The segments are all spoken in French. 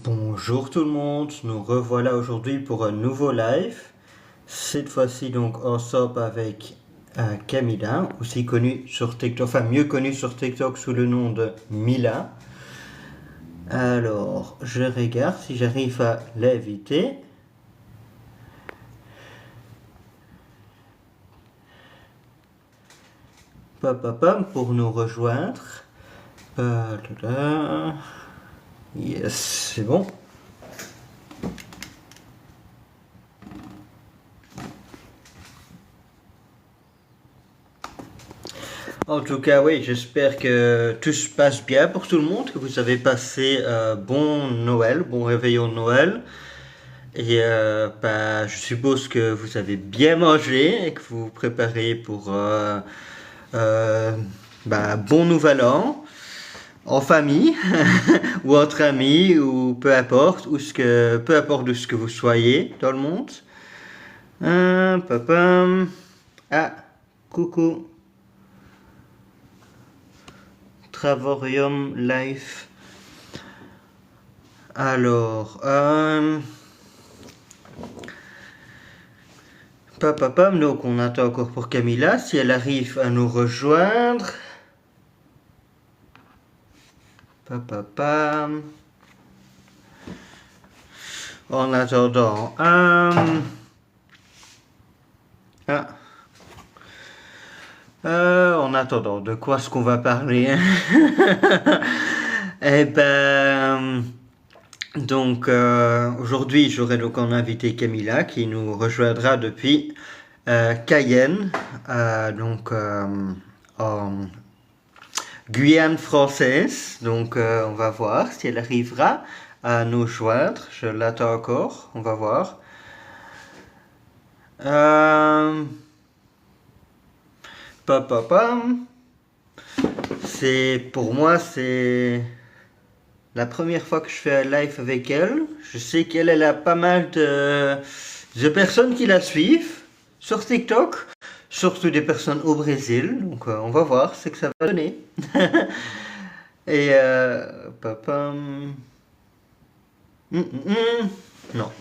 Bonjour tout le monde, nous revoilà aujourd'hui pour un nouveau live. Cette fois-ci donc ensemble avec Camilla, aussi connue sur TikTok, enfin mieux connue sur TikTok sous le nom de Mila. Alors, je regarde si j'arrive à l'inviter. Pour nous rejoindre. Yes, c'est bon. En tout cas, oui, j'espère que tout se passe bien pour tout le monde, que vous avez passé bon Noël, bon réveillon de Noël. Et je suppose que vous avez bien mangé et que vous vous préparez pour euh, bon nouvel an en famille ou entre amis ou peu importe peu importe où ce que vous soyez dans le monde. Papa. Ah, coucou. Travorium Life. Alors, donc on attend encore pour Camilla, si elle arrive à nous rejoindre. En attendant, en attendant, de quoi est-ce qu'on va parler? Eh ben, donc aujourd'hui j'aurai donc en invité Camilla qui nous rejoindra depuis Cayenne, en Guyane française. Donc on va voir si elle arrivera à nous joindre. Je l'attends encore, on va voir. Pour moi, c'est la première fois que je fais un live avec elle. Je sais qu'elle a pas mal de personnes qui la suivent sur TikTok, surtout des personnes au Brésil. Donc on va voir ce que ça va donner. Et papa... Non.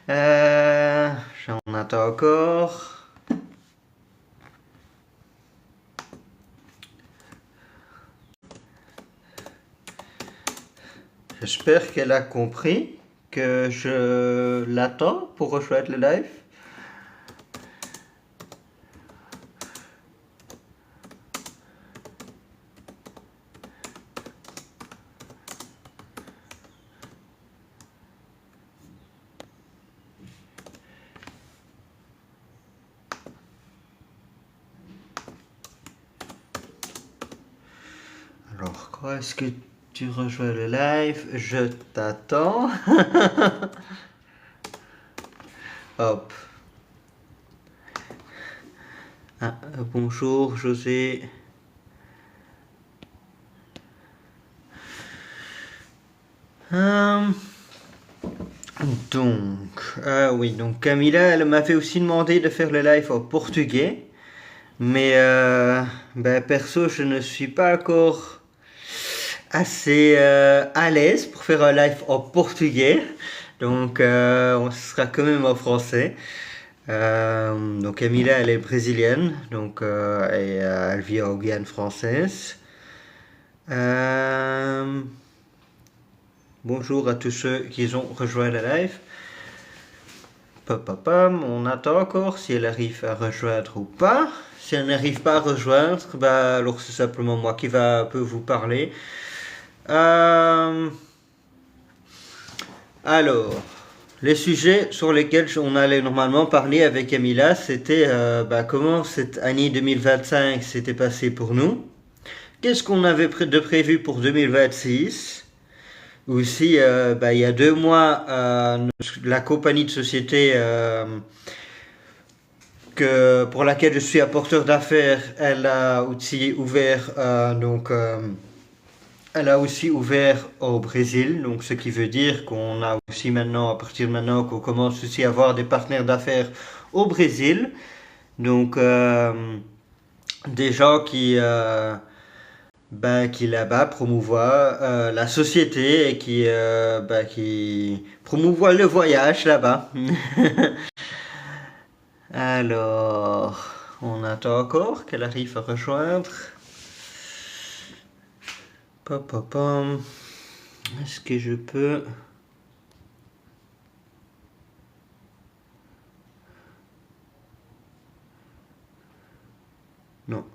J'en attends encore. J'espère qu'elle a compris que je l'attends pour rejoindre le live. Alors, quand est-ce que tu rejoins le live? Je t'attends. Hop. Bonjour José. Donc Camilla, elle m'avait aussi demandé de faire le live en portugais. Mais perso, je ne suis pas encore assez à l'aise pour faire un live en portugais. Donc on sera quand même en français. Donc Camila, elle est brésilienne, donc elle vit en Guyane française. Bonjour à tous ceux qui ont rejoint la live. On attend encore si elle arrive à rejoindre ou pas. Si elle n'arrive pas à rejoindre, alors c'est simplement moi qui va un peu vous parler. Alors, les sujets sur lesquels on allait normalement parler avec Camilla, c'était comment cette année 2025 s'était passée pour nous. Qu'est-ce qu'on avait de prévu pour 2026? Aussi, il y a 2 mois, la compagnie de société pour laquelle je suis apporteur d'affaires, elle a aussi ouvert elle a aussi ouvert au Brésil, donc ce qui veut dire qu'on a aussi maintenant, à partir de maintenant, qu'on commence aussi à avoir des partenaires d'affaires au Brésil. Donc des gens qui là-bas promouvoit la société et qui promouvoit le voyage là-bas. Alors, on attend encore qu'elle arrive à rejoindre. Pom, pom, pom. Est-ce que je peux... Non.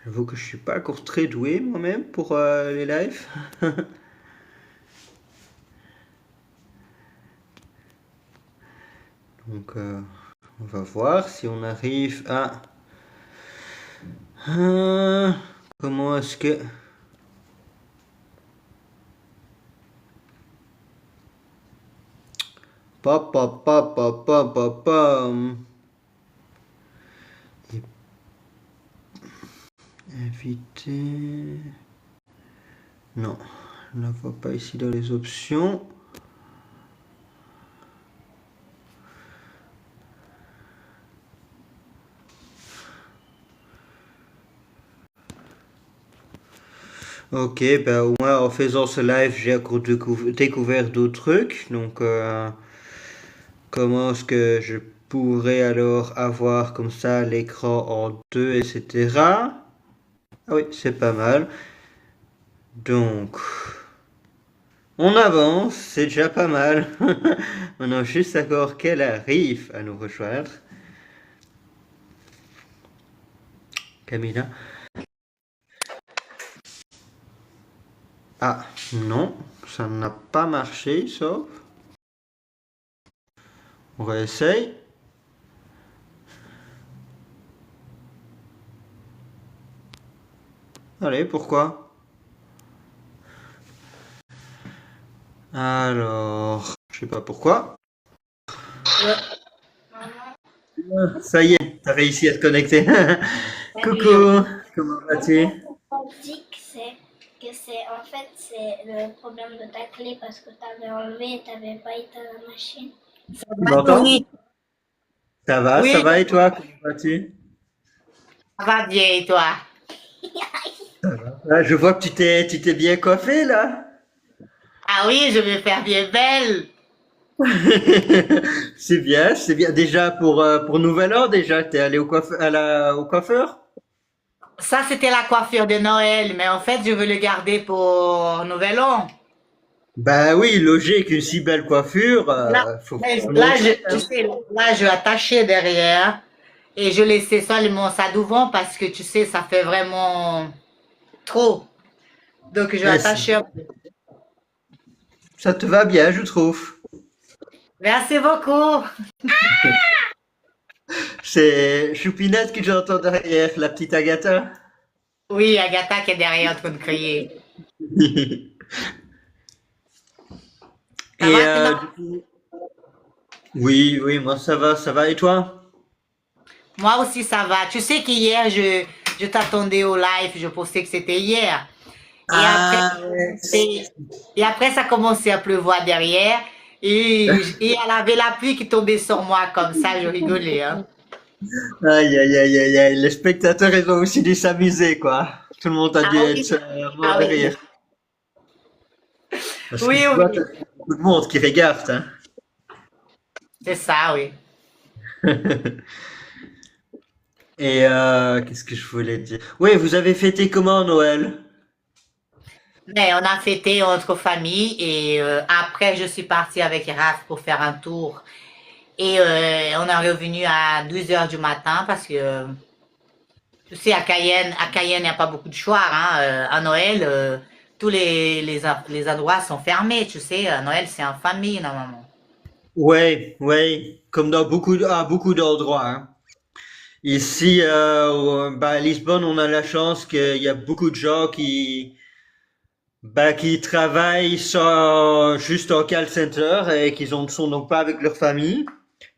J'avoue que je suis pas encore très doué moi-même pour les lives. Donc, on va voir si on arrive à... comment est-ce que... Pop, pop, pop, pop, pop, pop, pom. Inviter... Non, je ne la vois pas ici dans les options. Ok, ben au moins en faisant ce live, j'ai encore découvert d'autres trucs. Donc, comment est-ce que je pourrais alors avoir comme ça l'écran en deux, etc. Ah oui, c'est pas mal. Donc, on avance, c'est déjà pas mal. Maintenant, juste encore qu'elle arrive à nous rejoindre. Camilla. Ah, non, ça n'a pas marché, sauf. On réessaye. Allez, pourquoi? Alors, je sais pas pourquoi. Ça y est, t'as réussi à te connecter. Coucou, comment vas-tu? On dit que c'est en fait c'est le problème de ta clé parce que tu avais enlevé et tu n'avais pas éteint la machine. Tu m'entends? Oui, Ça oui, va et toi, comment vas-tu? ça va bien et toi? Là, je vois que tu t'es bien coiffé là. Ah oui, je vais faire bien belle. C'est bien, c'est bien. Déjà pour Nouvel An, déjà, t'es allé au coiffeur? Ça, c'était la coiffure de Noël, mais en fait, je veux le garder pour Nouvel An. Bah oui, logique, une si belle coiffure, Là, faut le là, montrer, tu hein. sais, là, je attachais derrière et je laissais seulement ça devant parce que tu sais, ça fait vraiment trop. Donc, je Ouais, attachais un peu. ça te va bien, je trouve. Merci beaucoup. C'est Choupinette que j'entends derrière, la petite Agatha. Oui, Agatha qui est derrière en train de crier. Ça Et va sinon? du coup, oui, oui, moi ça va. Et toi? Moi aussi, ça va. Tu sais qu'hier, je t'attendais au live, je pensais que c'était hier. Et après, Ah ouais. et après, ça commençait à pleuvoir derrière. Et elle avait la pluie qui tombait sur moi comme ça, je rigolais, hein. Aïe, aïe, aïe, aïe, aïe. Les spectateurs, ils ont aussi dû s'amuser, quoi. Tout le monde a dû Ah être oui, mort ah de oui, rire. Parce que oui, je vois, oui, t'as beaucoup de monde qui regarde, hein. c'est ça, oui. Et qu'est-ce que je voulais dire? Oui, vous avez fêté comment Noël? Mais on a fêté entre familles et après, je suis partie avec Raph pour faire un tour. Et on est revenu à 12 heures du matin parce que, tu sais, à Cayenne, il n'y a pas beaucoup de choix, hein. À Noël, tous les endroits sont fermés, tu sais. À Noël, c'est en famille, normalement. Ouais, ouais, comme dans beaucoup d'endroits, hein. Ici, à Lisbonne, on a la chance qu'il y a beaucoup de gens qui travaillent juste en call center et qui ne sont donc pas avec leur famille,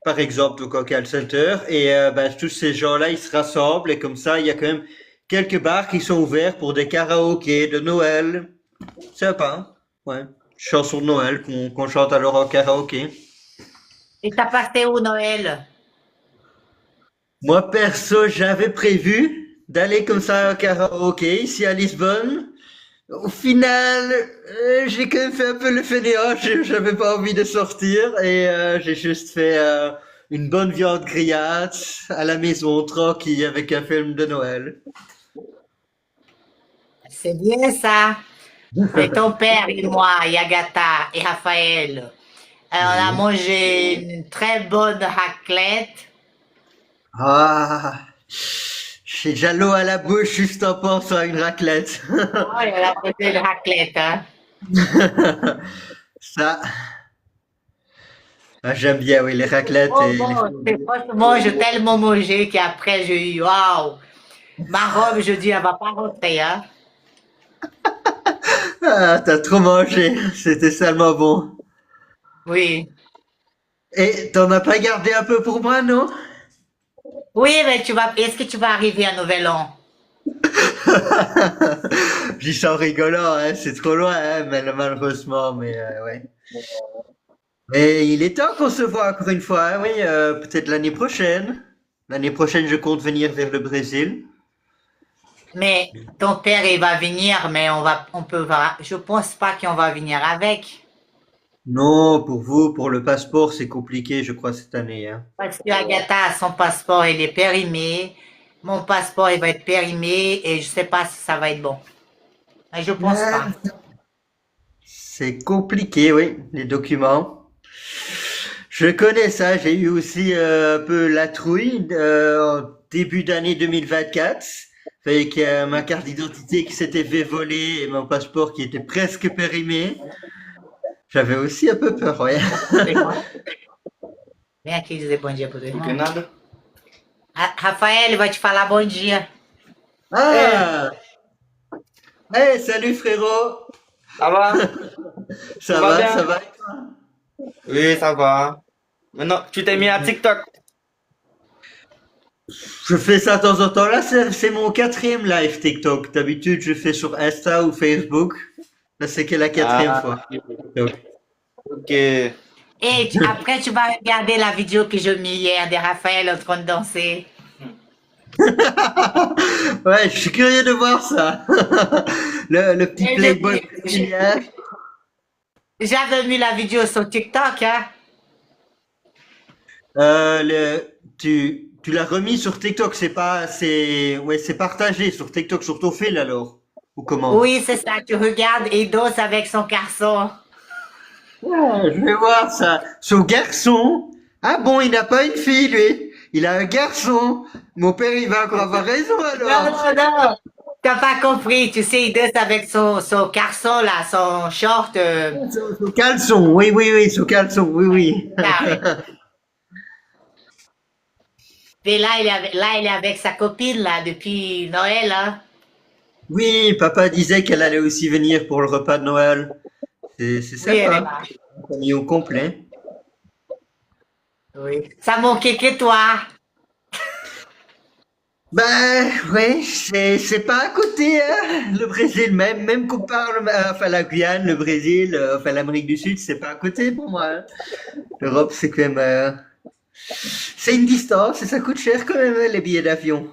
par exemple, au call center. Et tous ces gens-là, ils se rassemblent et comme ça, il y a quand même quelques bars qui sont ouverts pour des karaokés de Noël. C'est sympa, hein. Ouais. Chansons de Noël qu'on chante alors en karaoké. Et t'as passé où Noël? Moi, perso, j'avais prévu d'aller comme ça au karaoké ici à Lisbonne. Au final, j'ai quand même fait un peu le fainéant. J'avais pas envie de sortir et j'ai juste fait une bonne viande grillade à la maison, tranquille, avec un film de Noël. C'est bien ça. Mais ton père et moi, Yagata et Raphaël, on a Oui. mangé une très bonne raclette. Ah, j'ai déjà l'eau à la bouche juste en pensant à une raclette. Oh, il a mangé une raclette, hein. Ça, ah, j'aime bien, oui, les raclettes Oh et les bon, fondus. c'est franchement, j'ai tellement mangé qu'après j'ai eu, waouh, ma robe, je dis, elle va pas rentrer, hein. Ah, t'as trop mangé, c'était tellement bon. Oui. Et t'en as pas gardé un peu pour moi, non? Oui, mais est-ce que tu vas arriver à Nouvel An? Je dis ça en rigolant, hein, c'est trop loin, hein, malheureusement, mais ouais. Et il est temps qu'on se voit encore une fois, hein, oui, peut-être l'année prochaine. L'année prochaine, je compte venir vers le Brésil. Mais ton père, il va venir, mais je pense pas qu'on va venir avec. Non, pour vous, pour le passeport, c'est compliqué, je crois, cette année, hein. Parce que Agatha, son passeport, il est périmé. Mon passeport, il va être périmé et je sais pas si ça va être bon. Mais je pense pas. Ah, c'est compliqué, oui, les documents. Je connais ça, j'ai eu aussi un peu la trouille en début d'année 2024 avec ma carte d'identité qui s'était fait voler et mon passeport qui était presque périmé. J'avais aussi un peu peur, ouais. Vem aqui dizer bom dia pro teu Não tem irmão. nada? Rafael vai te falar bom dia. Ah! Hey, salut frérot! Ça va? Ça Tout va va, bien? ça va? Oui, ça va. Maintenant, tu t'es mis à TikTok. Je fais ça de temps en temps. Là, c'est mon quatrième live TikTok. D'habitude, je fais sur Insta ou Facebook. Là, c'est que la quatrième Ah, fois. TikTok. ok. Et après, tu vas regarder la vidéo que j'ai mis hier de Raphaël en train de danser. Ouais, je suis curieux de voir ça. Le petit Et playboy brésilien. j'avais mis la vidéo sur TikTok, hein. Tu l'as remis sur TikTok. Ouais, c'est partagé sur TikTok, sur ton fil alors. Ou comment? Oui, c'est ça, tu regardes et il danse avec son garçon. Ouais, je vais voir ça. Son garçon. Ah bon, il n'a pas une fille, lui. Il a un garçon. Mon père, il va encore avoir raison Non, alors. non, non. T'as pas compris, tu sais, il danse avec son garçon, là, son short. Son caleçon, oui, oui, oui, son caleçon, oui, oui. Là, ouais. Et là, il est avec sa copine, là, depuis Noël, hein. Oui, papa disait qu'elle allait aussi venir pour le repas de Noël. C'est Oui, elle est sympa. là. Un famille au complet. Oui. Ça manquait que toi. Ben, ouais, c'est pas à côté, hein. Le Brésil, même qu'on parle, enfin, la Guyane, le Brésil, enfin, l'Amérique du Sud, c'est pas à côté pour moi, hein. L'Europe, c'est quand même, c'est une distance et ça coûte cher quand même, hein, les billets d'avion.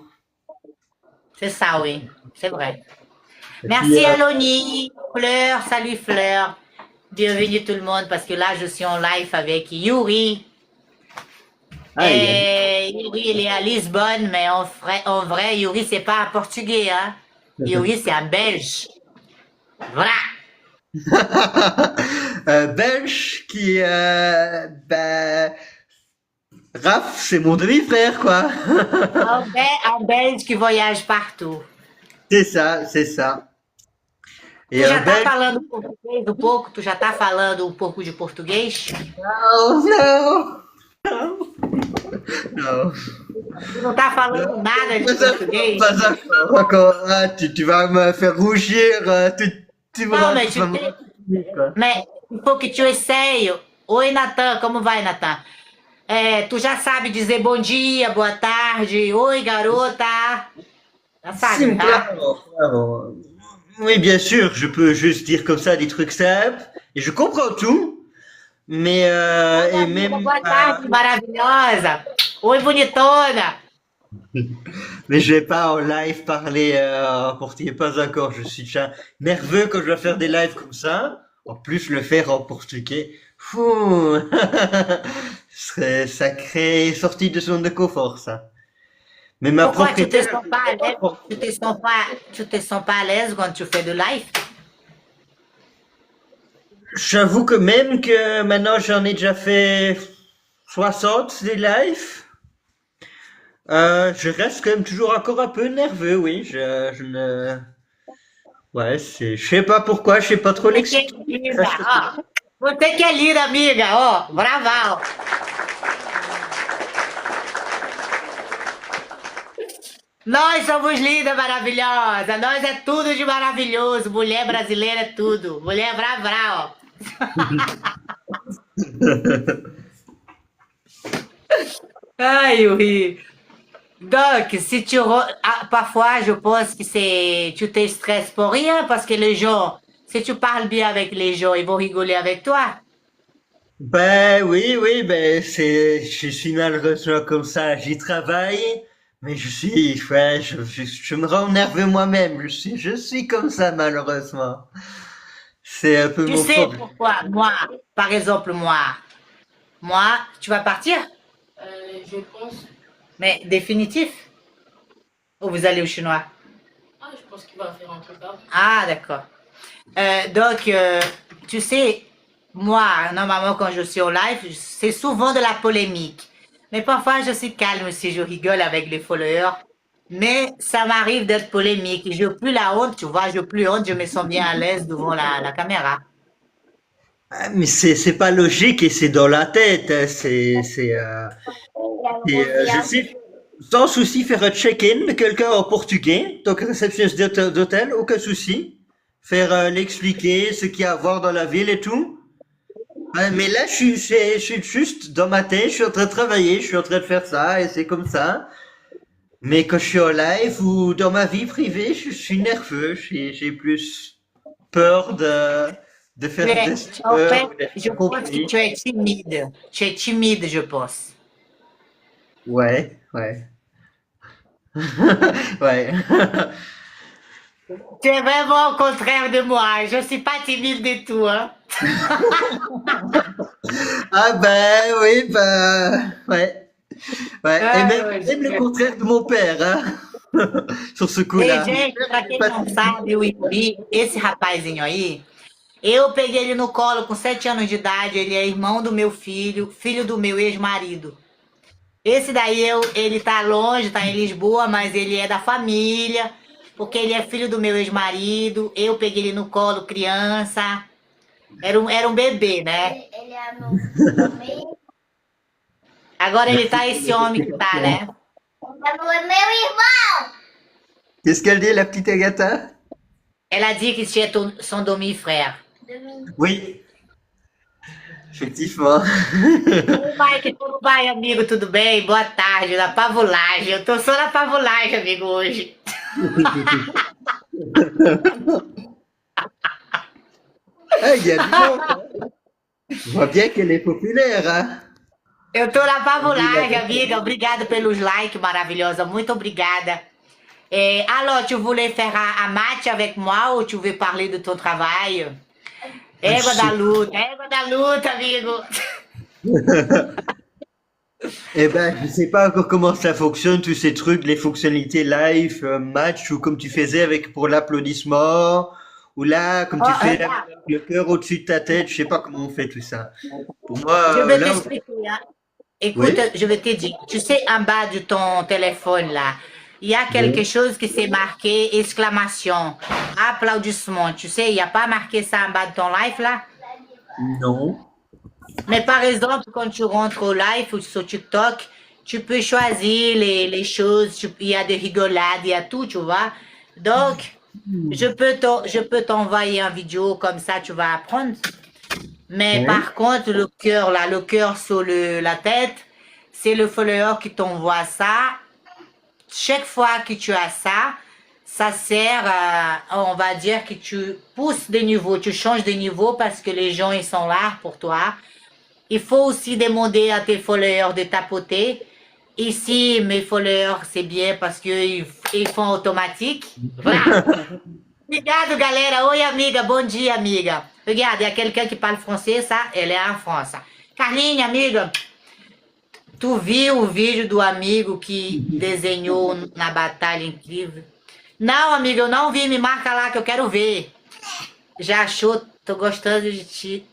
C'est ça, oui. C'est vrai. Et puis, Merci, Aloni. Fleur, salut, Fleur. Bienvenue tout le monde, parce que là, je suis en live avec Yuri. aïe, aïe. Et Yuri, il est à Lisbonne, mais en vrai, Yuri, c'est pas un Portugais, hein. Yuri, c'est un Belge. Voilà. Belge qui, ben, Raph, c'est mon demi-frère, quoi. Un Belge qui voyage partout. C'est ça, c'est ça. Tu Et un já tá Belge, falando português um pouco? Tu já tá falando um pouco de português? non, non, non. Tu não tá falando nada de Pas português? pas encore, encore. Ah, tu vas me faire rougir, Não, mas, tu vas me rendre triste, quoi. mas il faut que tu essaye. Oi, Natan, como vai, Natan? Tu já sabe dizer bom dia, boa tarde, oi, garota. Já Si, sabe, tá? claro, claro. Oui, bien sûr, je peux juste dire comme ça des trucs simples et je comprends tout, mais Oi, et amiga, même boa tarde, maravilhosa. Oi, bonitona. Mais je vais pas en live parler pour qu'il n'y ait pas encore. Je suis déjà nerveux quand je dois faire des lives comme ça. En plus, le faire en portugais. Fou! Ce serait sacré sortie de zone de confort, ça. Mais ma Pourquoi tu te propriétaire, sens pas à l'aise? Tu te sens pas à l'aise quand tu fais de live? j'avoue que même que maintenant j'en ai déjà fait 60 des lives, je reste quand même toujours encore un peu nerveux, oui. Je ne, ouais, je sais pas pourquoi, je sais pas trop Você que é l'expliquer. linda, ó. Você que é linda, amiga, ó. Bravão. Nós somos linda, maravilhosa. Nós é tudo de maravilhoso. Mulher brasileira é tudo. Mulher brava, ó. Ai, eu ri. Donc, si parfois, je pense que tu te stresses pour rien parce que les gens, si tu parles bien avec les gens, ils vont rigoler avec toi. Ben oui, oui, ben je suis malheureusement comme ça, j'y travaille, mais ouais, je me rends nerveux moi-même, je suis comme ça malheureusement. C'est un peu Tu mon sais problème. pourquoi, moi, par exemple, moi, tu vas partir, Je pense. mais définitif, ou vous allez au chinois? Ah, je pense qu'il va faire un truc là. Ah, d'accord. Donc, tu sais, moi, normalement, quand je suis au live, c'est souvent de la polémique. Mais parfois, je suis calme aussi, je rigole avec les followers. Mais ça m'arrive d'être polémique. Je n'ai plus la honte, tu vois, je n'ai plus honte, je me sens bien à l'aise devant la caméra. Ah, mais c'est pas logique et c'est dans la tête, hein, je sais sans souci faire un check-in de quelqu'un en portugais, donc réceptionniste d'hôtel, aucun souci. Faire l'expliquer, ce qu'il y a à voir dans la ville et tout. Ouais, mais là, je suis juste dans ma tête, je suis en train de travailler, je suis en train de faire ça et c'est comme ça. Mais quand je suis en live ou dans ma vie privée, je suis nerveux, j'ai plus peur de faire Mais, des en fait, erreurs ou d'être je pense que compris. tu es timide. Tu es timide, je pense. Ouais, ouais, ouais. Tu es vraiment au contraire de moi. Je ne suis pas timide du tout, hein. Ah ben oui, ben ouais, ouais. Et Ouais, ouais, même le contraire de mon père, hein, sur ce Ei, coup-là. gente, pra quem Pas não sabe, o Yuri, esse rapazinho aí, eu peguei ele no colo com 7 anos de idade, ele é irmão do meu filho, filho do meu ex-marido. Esse daí, ele tá longe, tá em Lisboa, mas ele é da família, porque ele é filho do meu ex-marido, eu peguei ele no colo criança, era um bebê, né? Ele é meu meio. Agora ele tá esse homem que tá, né? Ele é meu irmão! Qu'est-ce qu'elle dit, la petite Agatha? Ela dit que tu es son demi-frère. Oui, effectivement. Tudo bem, amigo, tudo bem? Boa tarde, na pavulagem. Eu tô só na pavulagem, amigo, hoje. Ah, il y a du monde, hein. Je vois bien qu'elle est populaire, hein. Eu tô na pavulagem, amiga. Obrigada pelos likes, maravilhosa. Muito obrigada. Alors, tu voulais faire un match avec moi ou tu veux parler de ton travail? Égua da luta, amigo. Eh ben, je sais pas encore comment ça fonctionne, tous ces trucs, les fonctionnalités live, match, ou comme tu faisais avec pour l'applaudissement, ou là, comme tu Oh, fais regarde, avec le cœur au-dessus de ta tête, je sais pas comment on fait tout ça. Pour moi, je vais là, t'expliquer, hein. Écoute, oui, je vais te dire, tu sais, en bas de ton téléphone, là, il y a quelque oui, chose qui s'est marqué exclamation, applaudissement. Tu sais, il n'y a pas marqué ça en bas de ton live, là? non, Mais par exemple, quand tu rentres au live ou sur TikTok, tu peux choisir les choses, il y a des rigolades, il y a tout, tu vois. Donc, je peux t'envoyer une vidéo comme ça, tu vas apprendre. Mais oui, par contre, le cœur, là, le cœur sur la tête, c'est le follower qui t'envoie ça. Chaque fois que tu as ça, ça sert on va dire que tu pousses de niveau, tu changes de niveau parce que les gens, ils sont là pour toi. Il faut aussi demander à tes followers de tapoter Ici, mes followers, c'est bien parce qu'ils font automatique. Voilà. Obrigado, galera. Oi, amiga. Bom dia, amiga. Regarde, il y a quelqu'un qui parle français, ça, elle est en France. Carlinha, amiga, tu viu o vídeo do amigo que desenhou na Batalha Incrível? Não, amiga, eu não vi. Me marca lá que eu quero ver. Já achou? Tô gostando de ti.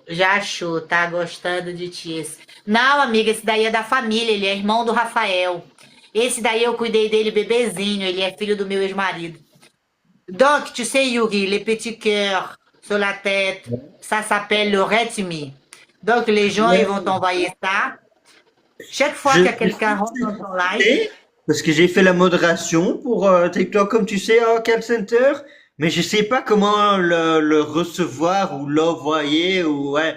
Já achou, tá gostando de ti. Não, amiga, esse daí é da família. Ele é irmão do Rafael. Esse daí eu cuidei dele bebezinho. Ele é filho do meu ex-marido. Donc, tu sais, Yuri, les petits cœurs sur la tête, ça s'appelle le Redmi. Donc, les gens, ils vont t'envoyer ça. Chaque fois Je que quelqu'un rentre dans ton live, sais, parce que j'ai fait la modération pour TikTok, comme tu sais, en call center, mais je sais pas comment le recevoir ou l'envoyer ou ouais.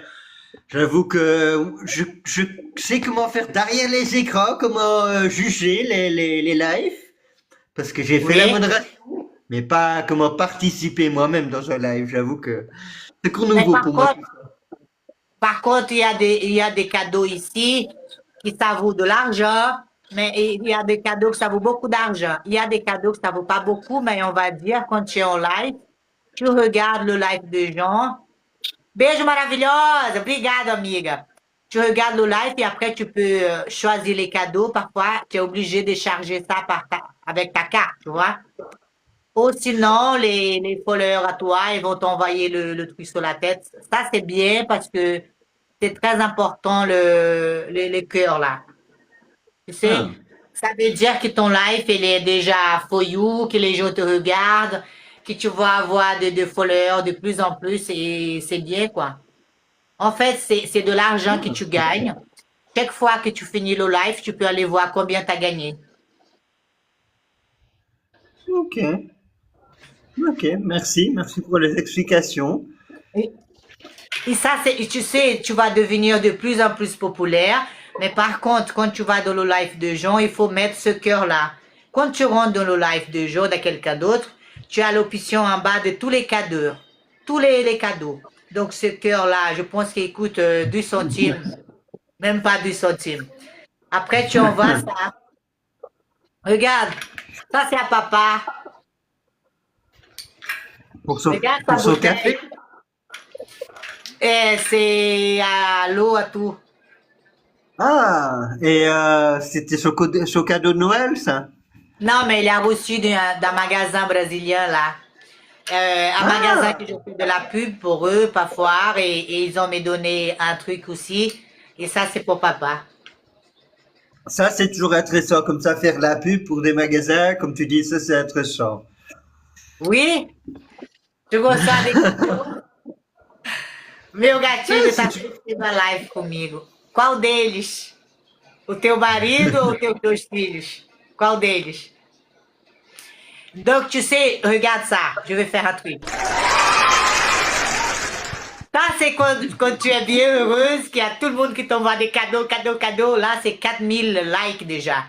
J'avoue que je sais comment faire derrière les écrans, comment juger les lives, parce que j'ai fait la oui. modération, mais pas comment participer moi-même dans un live. J'avoue que c'est encore Mais nouveau pour moi. par contre, il y a des cadeaux ici qui ça vaut de l'argent, mais il y a des cadeaux que ça vaut beaucoup d'argent. Il y a des cadeaux que ça vaut pas beaucoup, mais on va dire quand tu es en live, tu regardes le live des gens. Beijo maravilhosa, obrigada, amiga. Tu regardes le live et après tu peux choisir les cadeaux. Parfois, tu es obligé de charger ça avec ta carte, tu vois. Ou sinon, les followers à toi, ils vont t'envoyer le truc sur la tête. Ça, c'est bien parce que c'est très important les cœurs là. Tu sais, Ah. ça veut dire que ton live, il est déjà for you, que les gens te regardent, que tu vas avoir de followers de plus en plus et c'est bien quoi. En fait, c'est de l'argent que tu gagnes. Chaque fois que tu finis le live, tu peux aller voir combien tu as gagné. Ok, ok, merci pour les explications. Et et ça, c'est, tu sais, tu vas devenir de plus en plus populaire. Mais par contre, quand tu vas dans le live de gens, il faut mettre ce cœur-là. Quand tu rentres dans le live de gens, de quelqu'un d'autre, tu as l'option en bas de tous les cadeaux. Tous les cadeaux. Donc, ce cœur-là, je pense qu'il coûte 2 centimes. Même pas 2 centimes. Après, tu envoies ça. Regarde. Ça, c'est à papa. Pour son, Regarde sa pour son bouteille. café? Et c'est à l'eau, à tout. Ah, et c'était son cadeau de Noël, ça? Non, mais il a reçu d'un magasin brésilien, là. Un magasin que je fais de la pub pour eux, parfois, et ils ont me donné un truc aussi. Et ça, c'est pour papa. Ça, c'est toujours intéressant, comme ça, faire la pub pour des magasins, comme tu dis, ça, c'est intéressant. Oui, tu gostar de Meu gatilho tá assistindo a live comigo. Qual deles? O teu marido ou os teus 2 filhos? Qual deles? Donc, tu sais, regarde ça. Je vais faire un truc. Ça, c'est quand tu es bien heureuse, qu'il y a tout le monde qui t'envoie des cadeaux, cadeaux, cadeaux. Là, c'est 4000 likes déjà.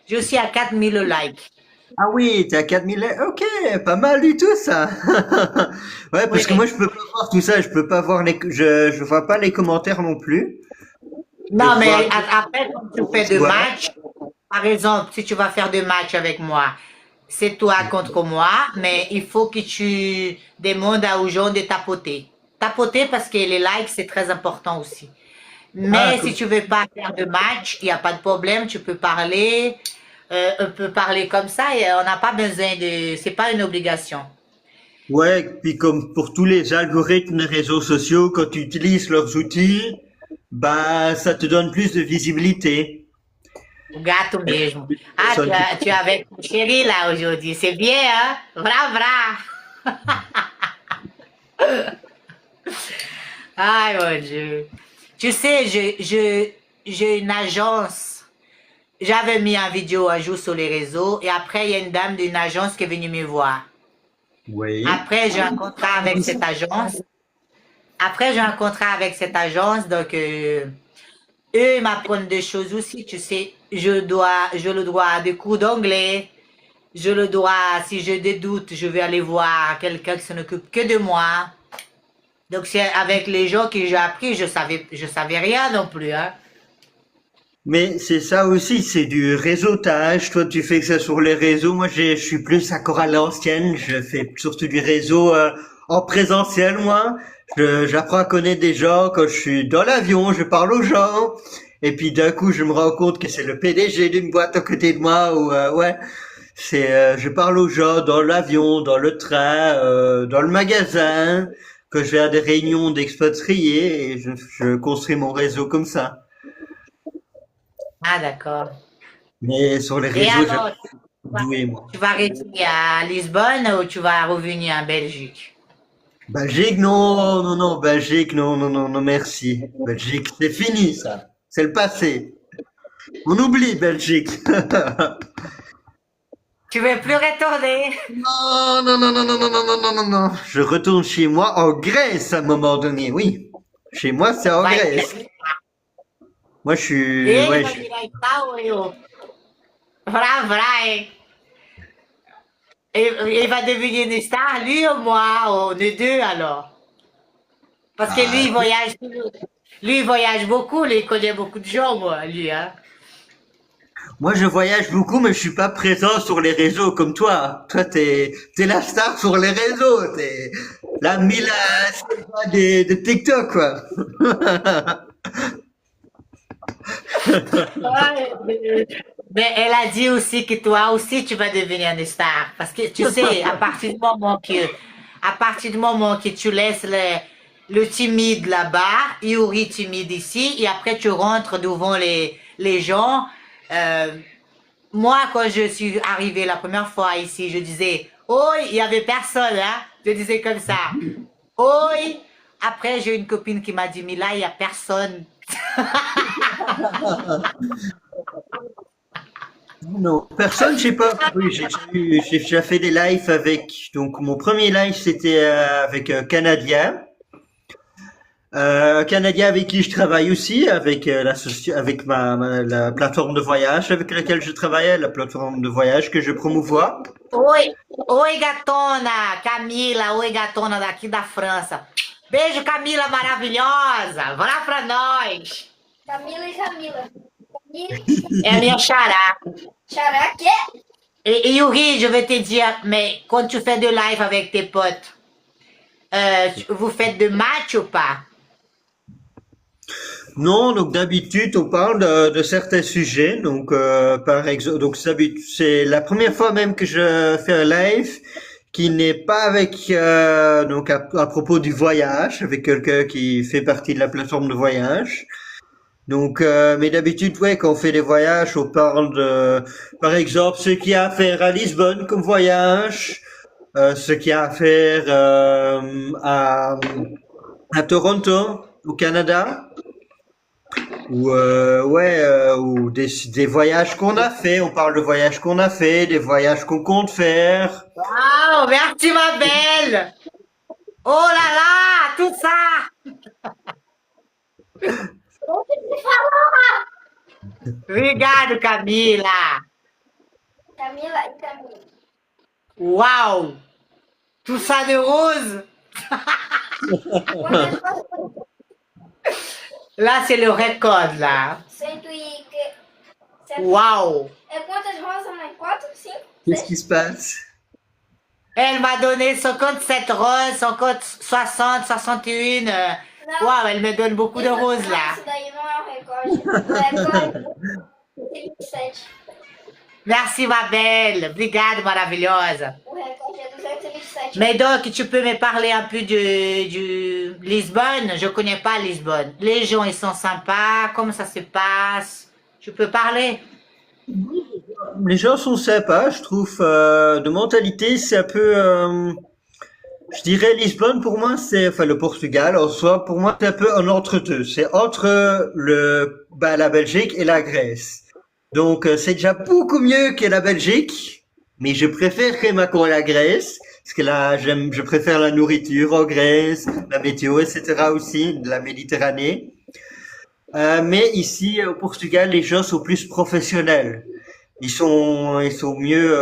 Je suis à 4000 likes. Ah oui, t'es à 4000. Ok, pas mal du tout, ça. Ouais, parce que Oui. moi, je peux pas voir tout ça, je peux pas voir je vois pas les commentaires non plus. Je Non, mais vois après, quand tu fais de Ouais. matchs, par exemple, si tu vas faire des matchs avec moi, c'est toi contre moi, mais il faut que tu demandes aux gens de tapoter. Tapoter parce que les likes, c'est très important aussi. Ah, Mais si tu veux pas faire de match, il n'y a pas de problème, tu peux parler, on peut parler comme ça et on n'a pas besoin de, c'est pas une obligation. ouais, puis comme pour tous les algorithmes des réseaux sociaux, quand tu utilises leurs outils, bah, ça te donne plus de visibilité. O gato mesmo. Ah, Só tu es avec mon chéri là aujourd'hui, c'est bien, hein? Vra, vra. Ai, mon Dieu. Tu sais, j'ai une agence. J'avais mis une vidéo un jour sur les réseaux et après, il y a une dame d'une agence qui est venue me voir. Oui. Après, j'ai un contrat avec cette agence. Après, j'ai un contrat avec cette agence, donc eux, ils m'apprennent des choses aussi, tu sais. Je le droit des cours d'anglais. Je le dois, si j'ai des doutes, je vais aller voir quelqu'un qui s'en occupe que de moi. Donc, c'est avec les gens que j'ai appris, je savais rien non plus, hein. Mais c'est ça aussi, c'est du réseautage. Toi, tu fais que ça sur les réseaux. Moi, je suis plus encore à l'ancienne. Je fais surtout du réseau en présentiel, moi. J'apprends à connaître des gens quand je suis dans l'avion, je parle aux gens. Et puis d'un coup, je me rends compte que c'est le PDG d'une boîte à côté de moi. Ou ouais, je parle aux gens dans l'avion, dans le train, dans le magasin. Quand je vais à des réunions d'expatriés, et je construis mon réseau comme ça. Ah, d'accord. Mais sur les Et réseaux, j'ai alors, doué, moi. tu vas rester à Lisbonne ou tu vas revenir en Belgique? Belgique, non, non, non, Belgique, non, non, non, non, merci. Belgique, c'est fini, ça. C'est le passé. On oublie Belgique. Tu veux plus retourner? Non, non, non, non, non, non, non, non, non, non, non. Je retourne chez moi en Grèce à un moment donné, oui. Chez moi, c'est en Vai, Grèce. Moi, je suis, ele ouais, vai virar e tal, ou eu? Vrá, vrá, hein? Il va devenir une star, lui ou moi, ou les deux alors? Parce que lui, il voyage, lui, il voyage beaucoup, lui, il connaît beaucoup de gens, moi, lui, hein. moi, je voyage beaucoup, mais je suis pas présent sur les réseaux comme toi. Toi, t'es la star sur les réseaux. T'es la Mila Selva de TikTok, quoi. Ouais, mais elle a dit aussi que toi aussi, tu vas devenir une star. Parce que, tu sais, à partir du moment que tu laisses le timide là-bas, Yuri timide ici, et après tu rentres devant les gens, euh, moi, quand je suis arrivée la première fois ici, je disais, oi, il y avait personne, hein. Je disais comme ça, oi. Après, j'ai une copine qui m'a dit, mais là, il y a personne. Non, personne, je sais pas. Oui, j'ai déjà fait des lives avec. Donc, mon premier live, c'était avec un Canadien. Un Canadien avec qui je travaille aussi, avec avec la plateforme de voyage avec laquelle je travaillais, la plateforme de voyage que je promouvois. Oi, oi, gatona, Camila, oi, gatona daqui da França. Beijo, Camila maravilhosa. Vai lá pra nós. Camila e Camila. Camila, É a minha xará. Xará, quê? Et Yuri, je vais te dire, mais quand tu fais de live avec tes potes, vous faites de match ou pas? Non, donc d'habitude, on parle de certains sujets. Donc, par exemple, donc c'est la première fois même que je fais un live qui n'est pas avec donc à propos du voyage, avec quelqu'un qui fait partie de la plateforme de voyage. Donc, mais d'habitude, ouais, quand on fait des voyages, on parle de, par exemple, ce qu'il y a à faire à Lisbonne comme voyage, ce qu'il y a à faire à Toronto, au Canada. Ou ouais, ou des voyages qu'on a fait. On parle de voyages qu'on a fait, des voyages qu'on compte faire. Uau, merci ma belle. Oh là là, tout ça. Obrigado, Camila. Camila e Camila. Uau, tout ça de rose. Quantas rosas? Là, c'est le record, là. Cento e que... cento- Uau. É quantas rosas, mãe? 4, 5, Qu'est-ce 6? qui se passe? Elle m'a donné 57 roses, 50, 60, 61. Waouh, elle me donne beaucoup de roses, là. Isso daí não é um recorde. O recorde é 27. Merci, ma belle. Obrigado, maravilhosa. O recorde é 227. Mais donc, tu peux me parler un peu du Lisbonne? Je connais pas Lisbonne. Les gens, ils sont sympas. Comment ça se passe? Tu peux parler? Les gens sont sympas, je trouve. De mentalité, c'est un peu. Je dirais Lisbonne pour moi, c'est enfin le Portugal en soi. Pour moi, c'est un peu un entre-deux. C'est entre la Belgique et la Grèce. Donc, c'est déjà beaucoup mieux que la Belgique, mais je préfère quand même encore la Grèce parce que là, je préfère la nourriture en Grèce, la météo, etc. aussi, de la Méditerranée. Mais ici, au Portugal, les gens sont plus professionnels. Ils sont mieux,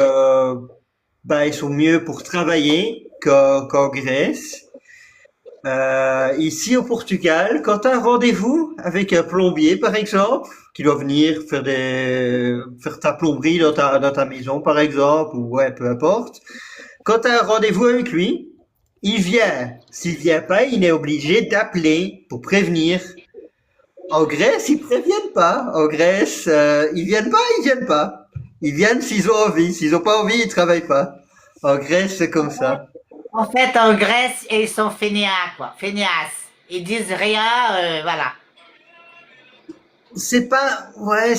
ils sont mieux pour travailler qu'en Grèce. Ici au Portugal, quand tu as un rendez-vous avec un plombier, par exemple, qui doit venir faire ta plomberie dans ta maison, par exemple, ou ouais, peu importe. Quand tu as un rendez-vous avec lui, il vient. S'il vient pas, il est obligé d'appeler pour prévenir. En Grèce, ils préviennent pas. En Grèce, ils viennent pas, ils viennent pas. Ils viennent s'ils ont envie. S'ils ont pas envie, ils travaillent pas. En Grèce, c'est comme ça. En fait, en Grèce, ils sont fainéants, quoi. Feignasses. Ils disent rien, voilà. C'est pas, ouais,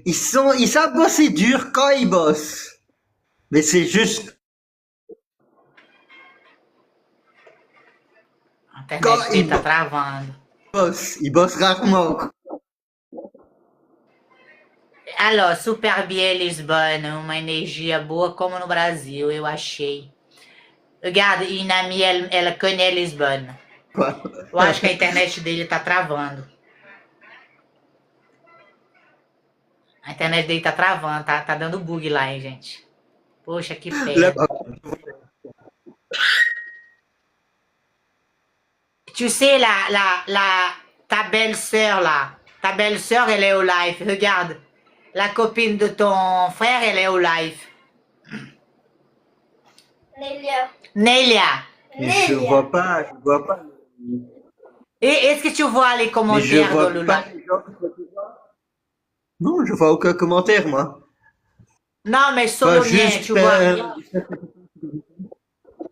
ils savent bosser dur quand ils bossent. Mais c'est juste A quand internet ils dele tá travando. bossent. Ils bossent rarement. Alors, super bien, Lisbonne. Uma energia boa como no Brasil, eu achei. Regarde, une amie, ela connaît Lisbonne. Quoi. Eu acho que a internet dele tá travando. A internet dele tá travando, tá dando bug lá, hein, gente. Poxa, que Là- pena. Tu sais, ta belle-sœur, là, ta belle-sœur, elle est au live. Regarde, la copine de ton frère, elle est au live. Nélia. Nélia, je Nélia. vois pas, je vois pas. et est-ce que tu vois les Mais je commentaires vois dans le pas live? les gens. Non, je vois aucun commentaire, moi. Non, mais Pas solo mien, juste, tu vois.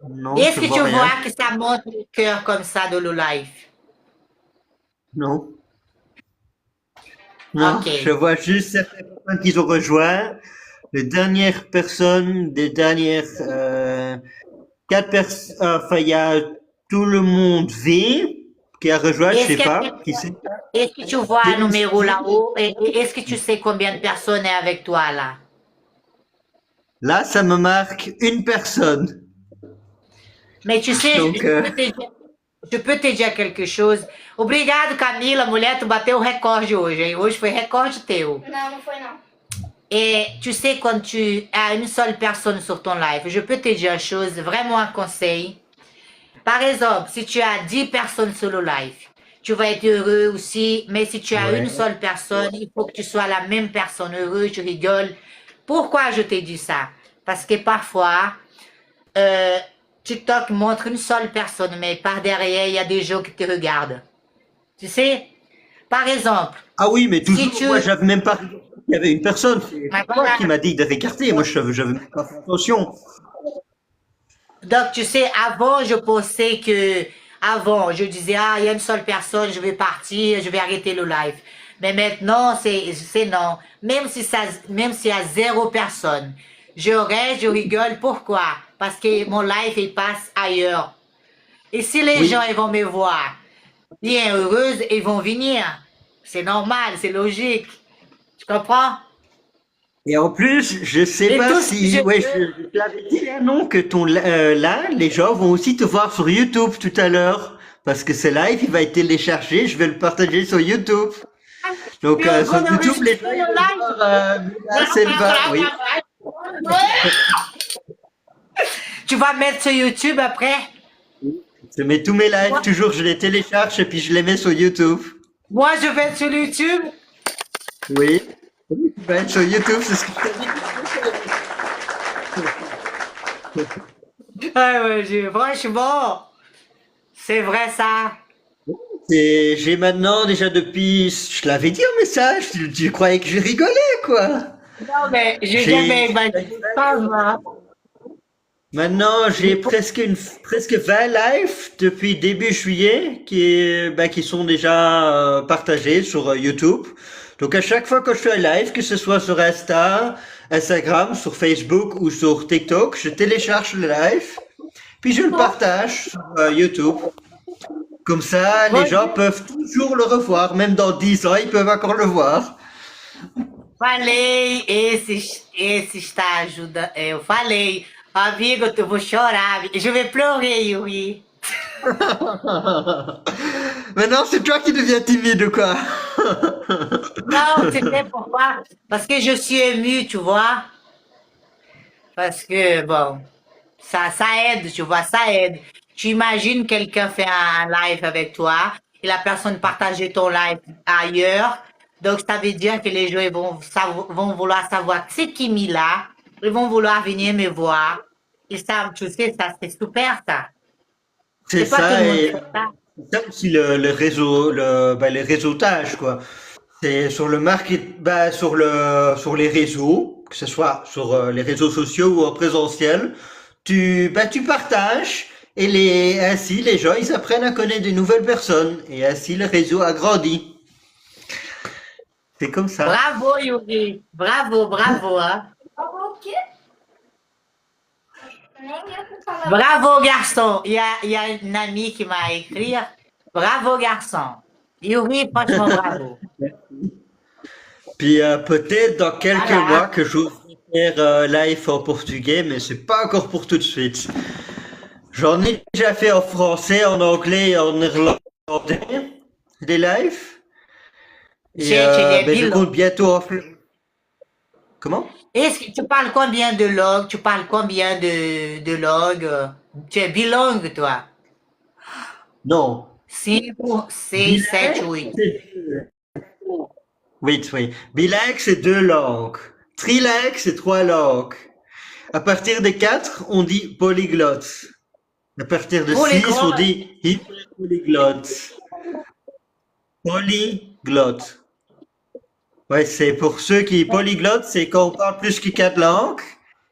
non, Et est-ce je que tu vois rien. vois que ça monte le cœur comme ça dans le live? Non. Non, Ok. je vois juste certaines personnes qui ont rejoint. Les dernières personnes, des dernières quatre personnes, enfin il y a tout le monde V qui a rejoint, je Est-ce sais que, pas qui c'est. est-ce que tu vois un numéro Félicité. là-haut? Et est-ce que tu sais combien de personnes est avec toi là? Là, ça me marque une personne. Mais tu sais, Donc, je peux te dire quelque chose. Obrigado, Camila, mulher, tu bateu o recorde hoje, hein? Hoje foi recorde teu. Non, não foi não. Et tu sais, quand tu as une seule personne sur ton live, je peux te dire une chose, vraiment un conseil. Par exemple, si tu as 10 personnes sur le live, tu vas être heureux aussi, mais si tu as ouais. une seule personne, il faut que tu sois la même personne, heureux, tu rigoles. Pourquoi je te dis ça? Parce que parfois, euh, TikTok montre une seule personne, mais par derrière, il y a des gens qui te regardent. Tu sais? Par exemple, Ah oui, mais si toujours, tu... moi, j'avais même pas. Il y avait une personne. C'est Ah, toi voilà. qui m'a dit de regarder. Moi, j'avais même pas fait attention. Donc, tu sais, avant, je pensais que, avant, je disais, ah, il y a une seule personne, je vais partir, je vais arrêter le live. Mais maintenant, c'est non. Même s'il y a 0 personne, je reste, je rigole. Pourquoi? Parce que mon live, il passe ailleurs. Et si les gens, Oui. ils vont me voir bien heureuse, ils vont venir. C'est normal, c'est logique. Tu comprends? Et en plus, je sais Et pas tout, si, ouais, je l'avais dit, hein, non, que là, les gens vont aussi te voir sur YouTube tout à l'heure. Parce que ce live, il va être téléchargé, je vais le partager sur YouTube. Donc, tu es sur en YouTube, les gens, enregistrer ils le vont live. voir, Mila Selva, oui. Tu vas mettre sur YouTube après? Je mets tous mes lives, toujours, je les télécharge et puis je les mets sur YouTube. Moi, je vais être sur YouTube. Oui. Tu vas être sur YouTube, c'est ce que je t'ai dit. Ah ouais, franchement, c'est vrai ça. Et j'ai maintenant, déjà depuis, je l'avais dit en message, tu croyais que je rigolais, quoi. Non, mais j'ai J'ai- jamais imaginé ça, moi. Maintenant, j'ai presque 20 lives depuis début juillet qui sont déjà partagés sur YouTube. Donc à chaque fois que je fais un live, que ce soit sur Instagram, sur Facebook ou sur TikTok, je télécharge le live, puis je le partage sur YouTube. Comme ça, les gens peuvent toujours le revoir, même dans 10 ans, ils peuvent encore le voir. Falei, esse está ajudando. Eu falei, amigo, eu vou chorar. Je vais pleurer, Yuri. Maintenant, c'est toi qui deviens timide ou quoi? Non, tu sais pourquoi? Parce que je suis émue, tu vois. Parce que, bon, Ça aide, tu vois, ça aide. Tu imagines quelqu'un fait un live avec toi et la personne partageait ton live ailleurs. Donc, ça veut dire que les gens ils vont vouloir savoir c'est qui Mila. Ils vont vouloir venir me voir. Et ça, tu sais, ça, c'est super, ça. C'est C'est pas tout le ça, monde qui et fait ça. c'est ça aussi le réseau, les réseautages, quoi. C'est sur le market, sur les réseaux, que ce soit sur les réseaux sociaux ou en présentiel, tu partages et ainsi les gens ils apprennent à connaître de nouvelles personnes et ainsi le réseau agrandit. C'est comme ça. Bravo, Yuri. Bravo, bravo, hein. Ok. Nem eu falar. Bravo, garçon. Il y a une amie qui m'a écrit. Bravo, garçon. Yuri, franchement, bravo. Puis peut-être dans quelques Voilà. mois que j'ouvre faire live en portugais, mais c'est pas encore pour tout de suite. J'en ai déjà fait en français, en anglais et en néerlandais des lives. Et Gente, ele é je bilingue. compte bientôt en Comment? Est-ce que tu parles combien de langues? Tu parles combien de langues? Tu es bilingue, toi? Non. 5, 6, 7, Bilingue, 8. oui. Bilingue, c'est 2 langues. Trilingue, c'est 3 langues. À partir de 4, on dit polyglotte. À partir de Pour les 6, on grands, dit hyperpolyglotte. Polyglotte. Ouais, c'est pour ceux qui polyglotte, c'est quand on parle plus que 4 langues.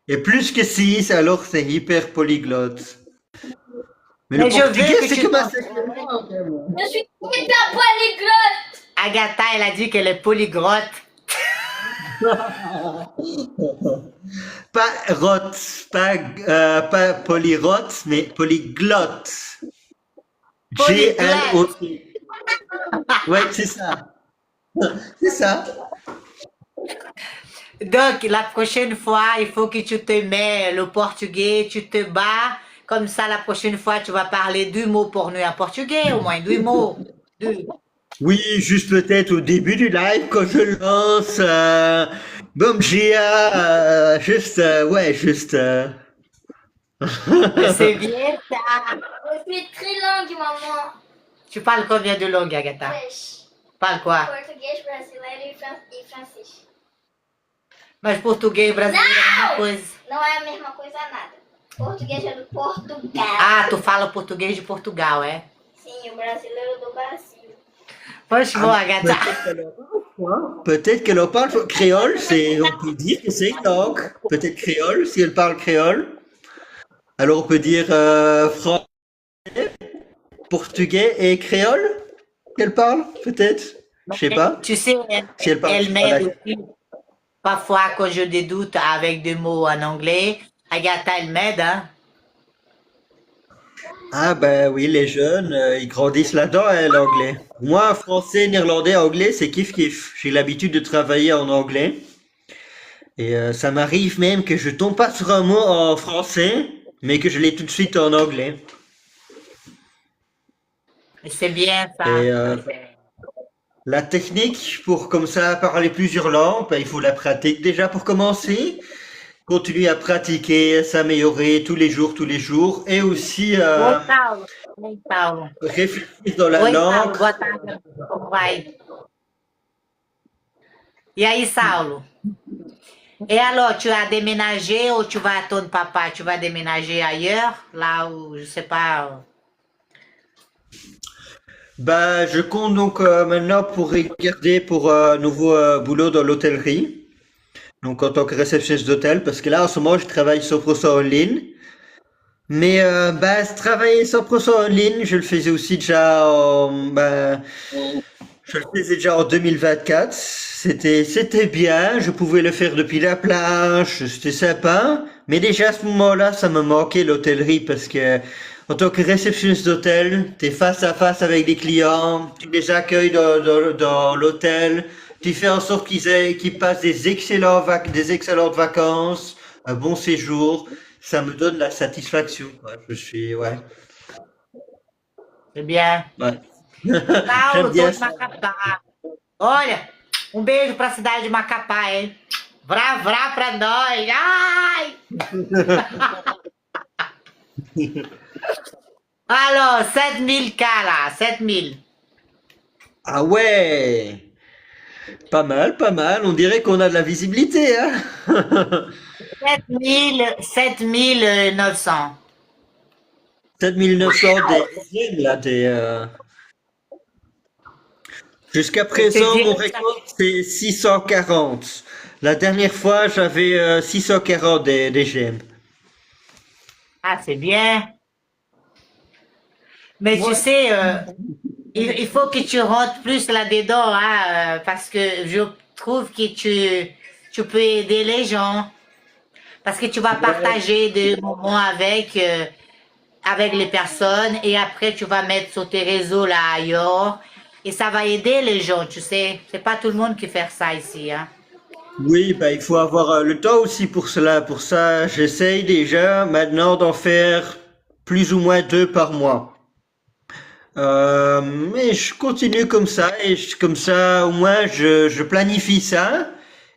Et plus que 6, alors c'est hyperpolyglotte. Mais le mais je veux portugais, que c'est tu comme un t'en... cinquième langue. Je suis hyper polyglotte. Agatha, elle a dit qu'elle est polyglotte. Pas rot, pas polyrote, mais polyglotte. Polyglotte. G-L-O-T. Ouais, c'est ça. C'est ça. Donc, la prochaine fois, il faut que tu te mets le portugais, tu te bats. Comme ça, la prochaine fois, tu vas parler 2 mots pour nous en portugais, au moins 2 mots. Deux. Oui, juste peut-être au début du live, quand je lance, bom dia, juste. C'est bien ça. Je suis trilingue, maman. Tu parles combien de langues, Agatha? 3. Parle quoi? Português, brasileiro e francês. Mas português e brasileiro é a mesma coisa. Não é a mesma coisa nada. Português é do Portugal. Ah, tu fala português de Portugal, é? Sim, o brasileiro do Brasil. Franchement, Agatha. Peut-être qu'elle en parle créole, on peut dire que c'est une langue. Peut-être créole, si elle parle créole. Alors on peut dire français, portugais et créole qu'elle parle, peut-être. Je sais pas. Tu sais, Si elle parle elle pas m'aide la- aussi. Parfois, quand je des doutes avec des mots en anglais, Agatha, elle m'aide, hein. Ah ben oui, les jeunes, ils grandissent là-dedans, hein, l'anglais. Moi, français, néerlandais, anglais, c'est kiff-kiff. J'ai l'habitude de travailler en anglais. Et ça m'arrive même que je tombe pas sur un mot en français, mais que je l'ai tout de suite en anglais. C'est bien ça. Et la technique pour comme ça parler plusieurs langues, ben, il faut la pratique déjà pour commencer. Continuer à pratiquer, s'améliorer tous les jours. Et aussi Oi, Paulo. Oi, Paulo. réfléchir dans la Oi, langue. Paulo. Boa tarde. Como vai? E aí, Saulo? Et alors, tu as déménagé ou tu vas attendre papa? Tu vas déménager ailleurs, là où, je sais pas. Bah, je compte donc maintenant pour regarder pour un nouveau boulot dans l'hôtellerie. Donc en tant que réceptionniste d'hôtel, parce que là en ce moment je travaille 100% en ligne. Mais travailler 100% en ligne, je le faisais aussi déjà je le faisais déjà en 2024. C'était bien, je pouvais le faire depuis la plage, c'était sympa. Mais déjà à ce moment-là, ça me manquait l'hôtellerie parce que en tant que réceptionniste d'hôtel, t'es face à face avec les clients, tu les accueilles dans l'hôtel, tu fais en sorte qu'ils passent des excellentes vacances, un bon séjour. Ça me donne la satisfaction, quoi. Ouais. C'est bien. Ouais. Saulo, J'aime tô bien de ça. Macapá. Olha, beijo pra cidade de Macapá, hein? Vrá, vrá pra nós. Ai! Alors, 7000 cas là, 7000. Ah ouais, pas mal, pas mal. On dirait qu'on a de la visibilité, hein? 7900. 7900 des j'aime, là, Jusqu'à Je te présent, mon dirais ça. record, c'est 640. La dernière fois, j'avais 640 des j'aime. Ah, c'est bien. Mais tu Ouais. sais, il faut que tu rentres plus là-dedans, hein, parce que je trouve que tu peux aider les gens, parce que tu vas Ouais. partager des moments avec les personnes et après tu vas mettre sur tes réseaux là ailleurs et ça va aider les gens, tu sais. C'est pas tout le monde qui fait ça ici, hein. Oui, bah, il faut avoir le temps aussi pour cela. Pour ça, j'essaye déjà maintenant d'en faire plus ou moins deux par mois. Mais je continue comme ça et comme ça, au moins, je planifie ça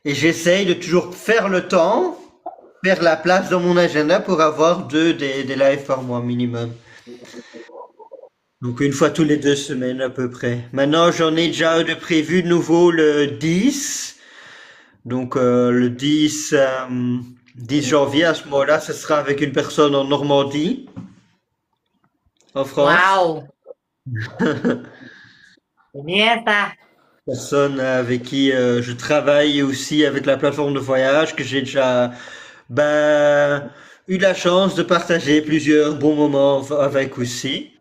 et j'essaye de toujours faire le temps, faire la place dans mon agenda pour avoir des lives par mois minimum. Donc une fois tous les 2 semaines à peu près. Maintenant, j'en ai déjà de prévu de nouveau le 10. Donc le 10 janvier, à ce moment-là, ce sera avec une personne en Normandie, en France. Waouh, c'est bien ça. Personne avec qui je travaille aussi avec la plateforme de voyage que j'ai déjà ben, eu la chance de partager plusieurs bons moments avec aussi.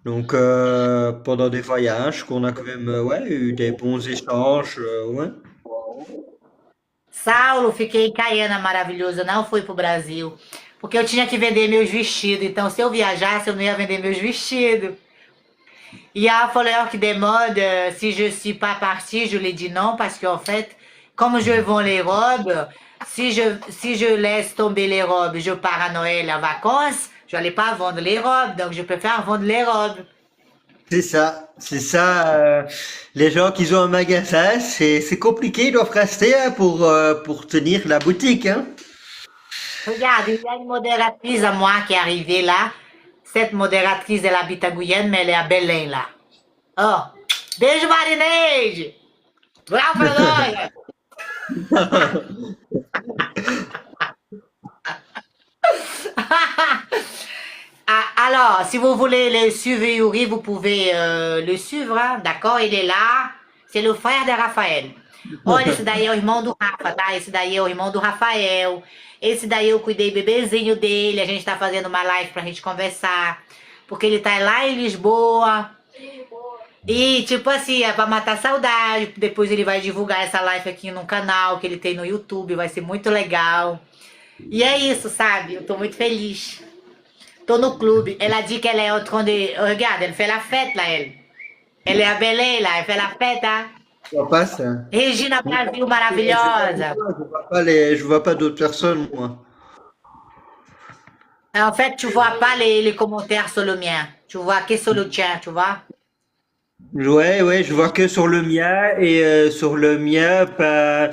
Donc pendant des voyages qu'on a quand même ouais, eu des bons échanges. Ouais. Saulo, fiquei em Caiana maravilhoso, eu não fui pro Brasil, porque eu tinha que vender meus vestidos, então se eu viajasse eu não ia vender meus vestidos. Il y a un follower qui demande si je suis pas partie. Je lui ai dit non parce qu'en fait, comme je vends les robes, si je laisse tomber les robes, je pars à Noël en vacances, je n'allais pas vendre les robes, donc je préfère vendre les robes. C'est ça, c'est ça. Les gens qui ont un magasin, c'est compliqué, ils doivent rester hein, pour tenir la boutique, hein. Regarde, il y a une modératrice à moi qui est arrivée là. Cette modératrice, elle habite à Guyane, mais elle est à Belém là. Oh, beijo Marineide! Bravo pra nós! Ah, alors, si vous voulez le suivre, Yuri, vous pouvez le suivre, hein, d'accord? Il est là. C'est le frère de Rafael. Olha, esse daí é o irmão do Rafa, tá? Esse daí é o irmão do Rafael. Esse daí eu cuidei bebezinho dele. A gente tá fazendo uma live pra gente conversar. Porque ele tá lá em Lisboa. E, tipo assim, é pra matar a saudade. Depois ele vai divulgar essa live aqui no canal que ele tem no YouTube. Vai ser muito legal. E é isso, sabe? Eu tô muito feliz. Tô no clube. Elle a dit qu'elle est en train de... Regarde, elle fait la fête, là, elle. Elle est à Belém, là. Elle fait la fête, hein. Je vois pas ça. Regina Brasil, Je maravilhosa. vois pas je vois pas d'autres personnes, moi. En fait, tu vois pas les commentaires sur le mien. Tu vois que sur le tien, tu vois. Ouais, ouais, je vois que sur le mien et sur le mien, bah,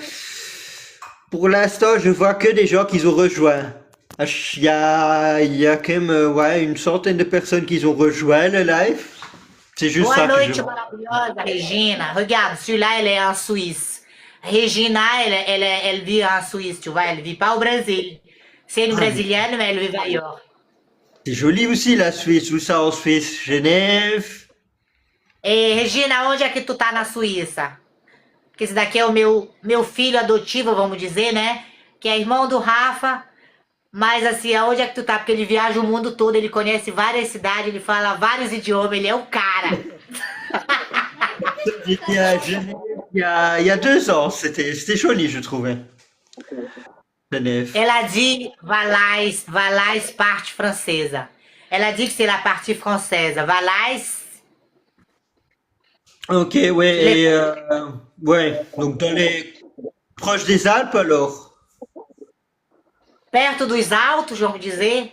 pour l'instant, je vois que des gens qui ont rejoint. Il y a quand même ouais, une centaine de personnes qui ont rejoint le live. C'est juste Boa ça que je noite, vois. maravilhosa, Regina. Regarde, celui-là, elle est en Suisse. Regina, elle vit en Suisse, tu vois. Elle vit pas au Brésil. C'est une Ah, brésilienne, mais elle vit ailleurs. c'est joli aussi la Suisse, où ça en Suisse? Genève. E, Regina, onde é que tu tá na Suíça? Porque esse daqui é o meu filho adotivo, vamos dizer, né? Que é irmão do Rafa. Mas assim, aonde é que tu tá? Porque ele viaja o mundo todo, ele conhece várias cidades, ele fala vários idiomas, ele é o cara. J'étais à Genève il y a 2 ans, c'était joli, je trouvais. Genève. Elle a dit Valais, parte francesa. Elle a dit que c'est la partie française. Valais, Ok, ouais, les- et ouais, donc dans les proches des Alpes alors. perto dos altos, vamos dizer.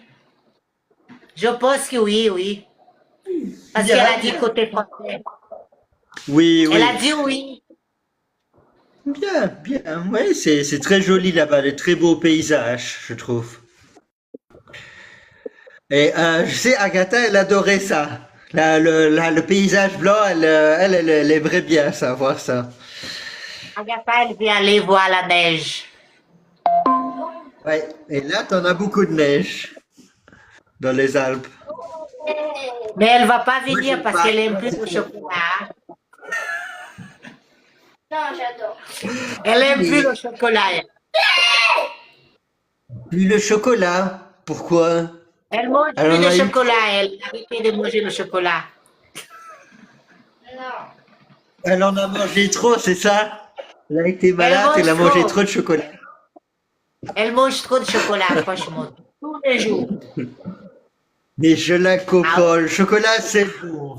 Je pense que oui, oui. Parce qu'elle a Bien, dit bien. côté français. Oui, Elle a oui. dit oui. Bien, bien. Ouais, c'est très joli là-bas, des très beaux paysages, je trouve. Et je sais, Agatha, elle adorait ça. Le paysage blanc, elle aimerait bien ça, voir ça. Agatha, elle veut aller voir la neige. Ouais. Et là, t'en as beaucoup de neige dans les Alpes. Mais elle va pas Moi, venir j'aime parce pas. qu'elle aime plus le chocolat. Non, j'adore. Elle aime plus Mais le chocolat. plus le chocolat. Pourquoi? Elle mange Elle plus en de a eu trop. chocolat. Elle a arrêté de manger le chocolat. Non. Elle en a mangé trop, c'est ça? Elle a été Elle malade, elle mange a mangé trop. trop de chocolat. Elle mange trop de chocolat, franchement. Tous les jours. Mais je la Ah, comprends. Le chocolat, c'est bon.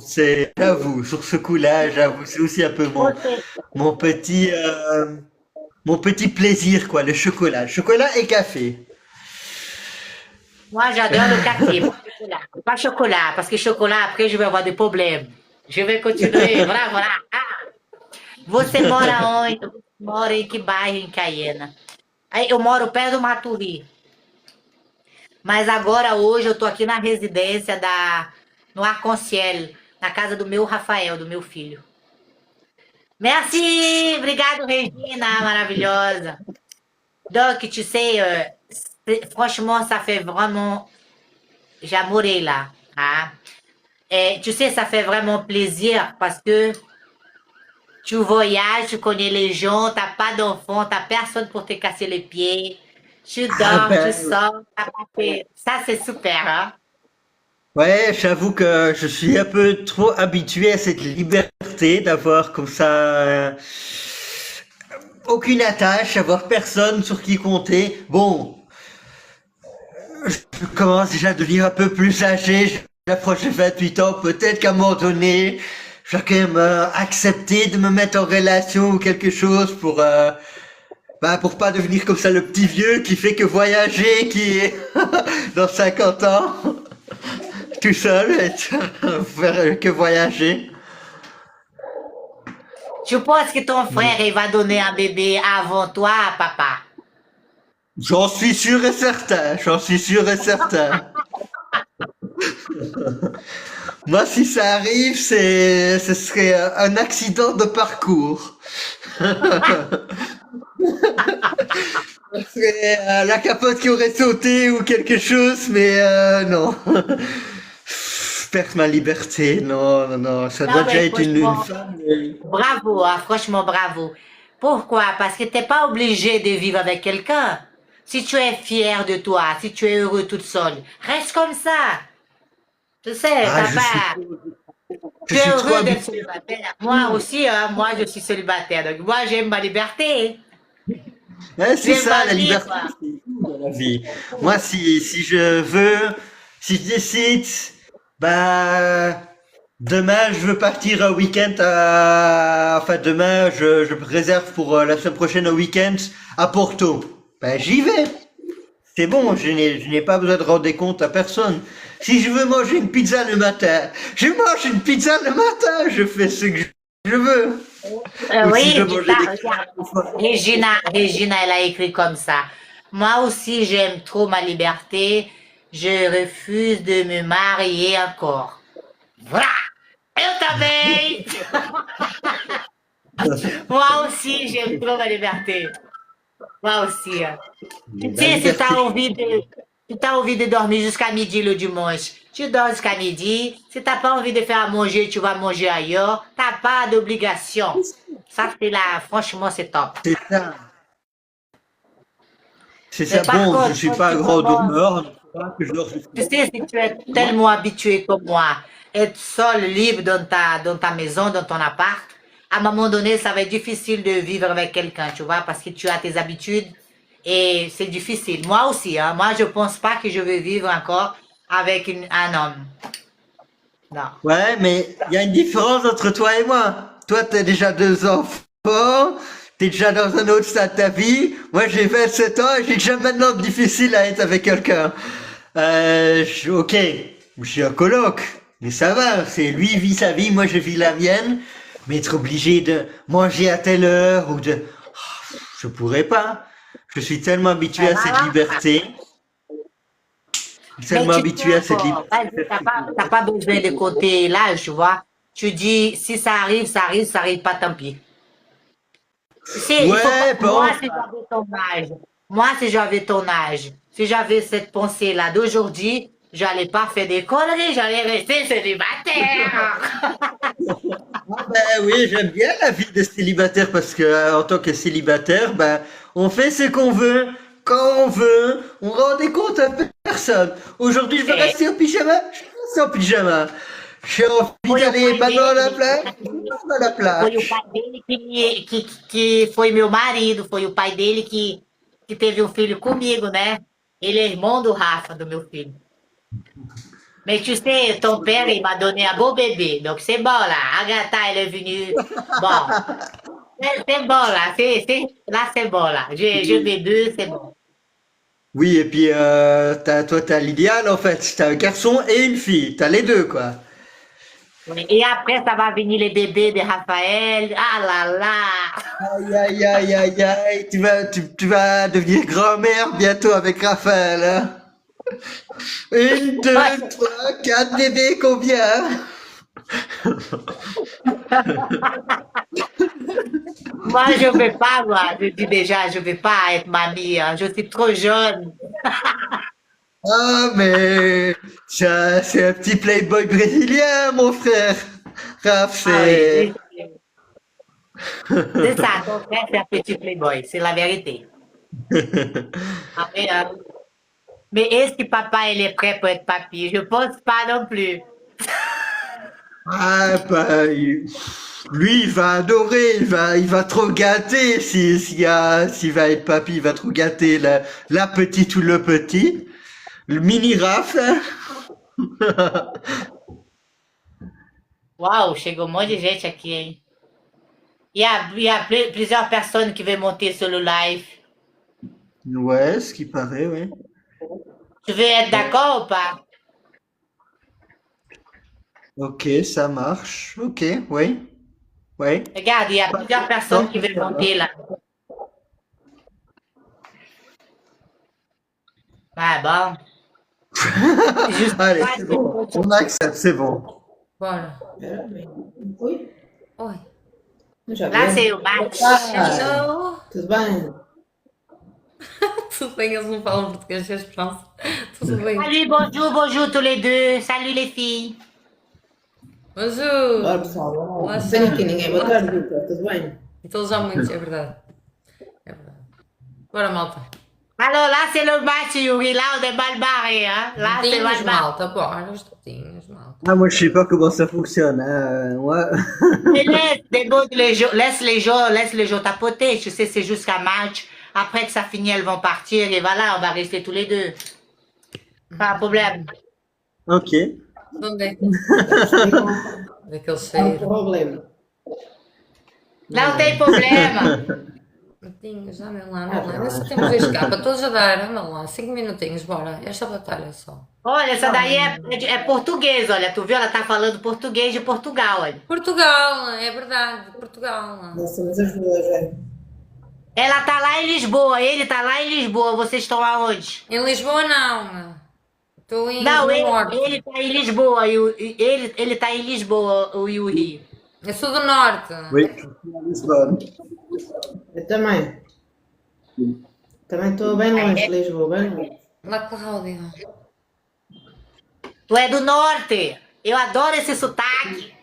J'avoue, sur ce coup-là, j'avoue, c'est aussi un peu mon petit, mon petit plaisir, quoi, le chocolat. Chocolat et café. moi, j'adore le café, pas le chocolat. Pas chocolat, parce que chocolat, après, je vais avoir des problèmes. Je vais continuer. Voilà, voilà. Ah, você mora onde? Você mora em que bairro em Caiena? Aí, eu moro perto do Maturi. Mas agora, hoje, eu tô aqui na residência no Arconciel, na casa do meu Rafael, do meu filho. Merci! Obrigado, Regina, maravilhosa. Donc, tu sais, franchement, ça fait vraiment... J'ai là. Hein? Et tu sais, ça fait vraiment plaisir parce que tu voyages, tu connais les gens, t'as pas d'enfants, t'as personne pour te casser les pieds. Tu Ah dors, tu ben, sors, t'as pas fait. Ça, c'est super, hein? ouais, j'avoue que je suis un peu trop habitué à cette liberté d'avoir comme ça aucune attache, avoir personne sur qui compter. Bon, je commence déjà à devenir un peu plus âgé. J'approche de 28 ans, peut-être qu'à un moment donné, je vais quand même accepter de me mettre en relation ou quelque chose pour pas devenir comme ça le petit vieux qui fait que voyager, qui est dans 50 ans, tout seul, et faire que voyager. Tu penses que ton frère, il va donner un bébé avant toi, papa? J'en suis sûr et certain, j'en suis sûr et certain. Moi, si ça arrive, ce serait un accident de parcours. Ce serait la capote qui aurait sauté ou quelque chose, mais non. Perdre ma liberté, non, non, non, ça Non, doit déjà mais être une franchement, femme. bravo, hein, franchement, bravo. Pourquoi? Parce que t'es pas obligé de vivre avec quelqu'un. Si tu es fier de toi, si tu es heureux toute seule, reste comme ça. Tu sais, Ah, t'as pas, je tu es suis trop heureux d'être habitué. célibataire. Moi aussi, hein, moi je suis célibataire. Donc moi j'aime ma liberté. Ouais, c'est J'aime ça, ma la vie, liberté, quoi. c'est tout dans la vie. Moi, si je veux, si je décide, bah, demain, je veux partir un week-end enfin, demain, je réserve pour la semaine prochaine un week-end à Porto. Ben, j'y vais. C'est bon, je n'ai pas besoin de rendre des comptes à personne. Si je veux manger une pizza le matin, je mange une pizza le matin, je fais ce que je veux. Ou si je Oui, veux tu manger t'as, des regarde. crêpes, Regina, elle a écrit comme ça. Moi aussi, j'aime trop ma liberté. Je refuse de me marier encore. Voilà. Elle t'abeille. Moi aussi, j'aime trop ma liberté. Moi aussi, hein. Tu la sais, liberté. si t'as envie de dormir jusqu'à midi le dimanche, tu dors jusqu'à midi. Si t'as pas envie de faire à manger, tu vas manger ailleurs. T'as pas d'obligation. Ça, c'est là, franchement, c'est top. C'est ça. C'est Mais ça. par Bon, je contre, suis quand pas un tu grand commences, dormeur, donc faut pas que je dors tu jusqu'à sais, si tu es moi. tellement habitué comme moi, être seul, libre dans ta maison, dans ton appart, à un moment donné, ça va être difficile de vivre avec quelqu'un, tu vois, parce que tu as tes habitudes et c'est difficile. Moi aussi, hein, moi, je pense pas que je vais vivre encore avec un homme. Non. Ouais, mais il y a une différence entre toi et moi. Toi, t'as déjà deux enfants, t'es déjà dans un autre stade de ta vie. Moi, j'ai 27 ans et j'ai déjà maintenant difficile à être avec quelqu'un. Ok, je suis un coloc, mais ça va. C'est lui vit sa vie, moi je vis la mienne. Mais être obligé de manger à telle heure ou de, je pourrais pas. Je suis tellement habitué Ben à cette voilà. liberté. tellement tu habitué à peux, cette vas-y, liberté. t'as pas besoin de côté l'âge, tu vois. Tu dis, si ça arrive, ça arrive, ça arrive pas, tant pis. Tu sais, il faut pas, Ouais, moi, bon. si j'avais ton âge, moi, si j'avais ton âge, si j'avais cette pensée-là d'aujourd'hui, j'allais pas faire des conneries, j'allais rester célibataire. Ah ben oui, j'aime bien la vie de célibataire parce que en tant que célibataire, ben on fait ce qu'on veut, quand on veut, on rend des comptes à personne. Aujourd'hui, je veux É, rester en pyjama, je reste en pyjama. J'ai envie foi o d'aller pai maintenant à la dele, plage, je vais à la foi o plage. pai dele que foi meu marido, foi o pai dele que teve um filho comigo, né? Ele é irmão do Rafa, do meu filho. Mais tu sais, ton père, il m'a donné un beau bébé. Donc c'est bon là. Agatha, elle est venue. Bon, c'est bon là. Là, c'est bon là. Je vais deux, c'est bon. Oui, et puis toi t'as l'idéal en fait, t'as un garçon et une fille, t'as les deux quoi. Oui. Et après, ça va venir les bébés de Raphaël. Ah là là. Aïe aïe aïe aïe aïe, tu vas devenir grand-mère bientôt avec Raphaël, hein. Une, deux, Ouais. trois, quatre bébés, combien? Moi, je ne veux pas, moi. Je dis déjà, je ne veux pas être mamie, hein. Je suis trop jeune. Ah, mais ça, c'est un petit playboy brésilien, mon frère. Raph, Ah oui, c'est... c'est ça. Ton frère, c'est un petit playboy. C'est la vérité. Ah, mais est-ce que papa, il est prêt pour être papy? Je pense pas non plus. Ah, bah, lui, il va adorer, il va trop gâter s'il va être papy, il va trop gâter la petite ou le petit. Le mini Raph, hein. Uau, chegou um monte de gente aqui, hein? Il y a plusieurs personnes qui veulent monter sur le live. Ouais, ce qui paraît, ouais. Tu veux être d'accord ou pas? Ok, ça marche. Ok, oui, oui. Regarde, il y a plusieurs personnes qui veulent monter là. Ah bon. Juste Allez, pas c'est de- bon. On accepte, c'est bon. Bora. Oi, Oi. já Là, viu? c'est au match. Hello. Tudo bem? Tudo bem, eles não falam português, é esperança. Tudo bem. Salut, bonjour, bonjour tous les deux. Salut les filles. Bonjour. Bora pessoal, vamos lá. Olá, Não tenho Sam. aqui ninguém. Boa tarde, Vitor. Tudo bem? Então já muitos, é verdade. É verdade. Bora, malta. Alors là, c'est le match, Yuri. Là, on est mal barré, hein. Là, c'est Tinhos, mal barré. malta. Bora, os tatinhos, malta. Ah, moi, je sais pas comment ça fonctionne, hein. Moi... Mais laisse les gens tapoter. Tu sais, c'est jusqu'à match. Après que ça finit, elles vont partir et voilà, on va rester tous les deux. Pas de problème. Ok. Onde é? Daquele Não cheiro. problema. Não tem problema. Minutinhos, anda lá, anda lá. Nós só temos dois capas, todos a dar, anda lá. 5 minutinhos, bora. Esta batalha só. Olha, essa daí é português, olha. Tu viu? Ela tá falando português de Portugal, olha. Portugal, é verdade, Portugal. Nós somos as duas, é. Ela tá lá em Lisboa, ele tá lá em Lisboa. Vocês estão aonde? Em Lisboa não. Estou em Não, no norte. ele tá em Lisboa. Ele tá em Lisboa, o Yuri. Eu sou do norte. Oui, je suis à Lisbonne. Eu também. Também estou bem longe de Lisboa, bem longe. La Cláudia. Tu é do norte. Eu adoro esse sotaque.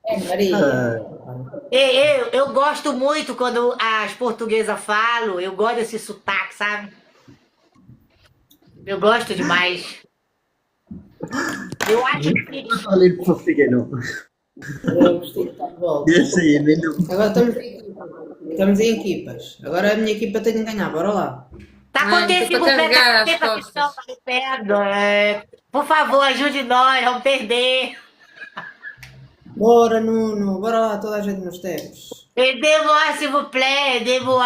É, Maria. Eu gosto muito quando as portuguesas falam. Eu gosto desse sotaque, sabe? Eu gosto demais. Eu acho que Parler le portugais, non. Eu gostei de estar de volta. J'ai essayé, mais non. Agora estamos em equipas. Agora a minha equipa tem que ganhar, bora lá. tá Ah, acontecendo então com pra carregar as pra costas. questão, tá me perdendo. Por favor, ajude nós, vamos perder. Bora, Nuno, bora lá, toda a gente nos temos. Aidez-moi, s'il vous plaît, aidez-moi.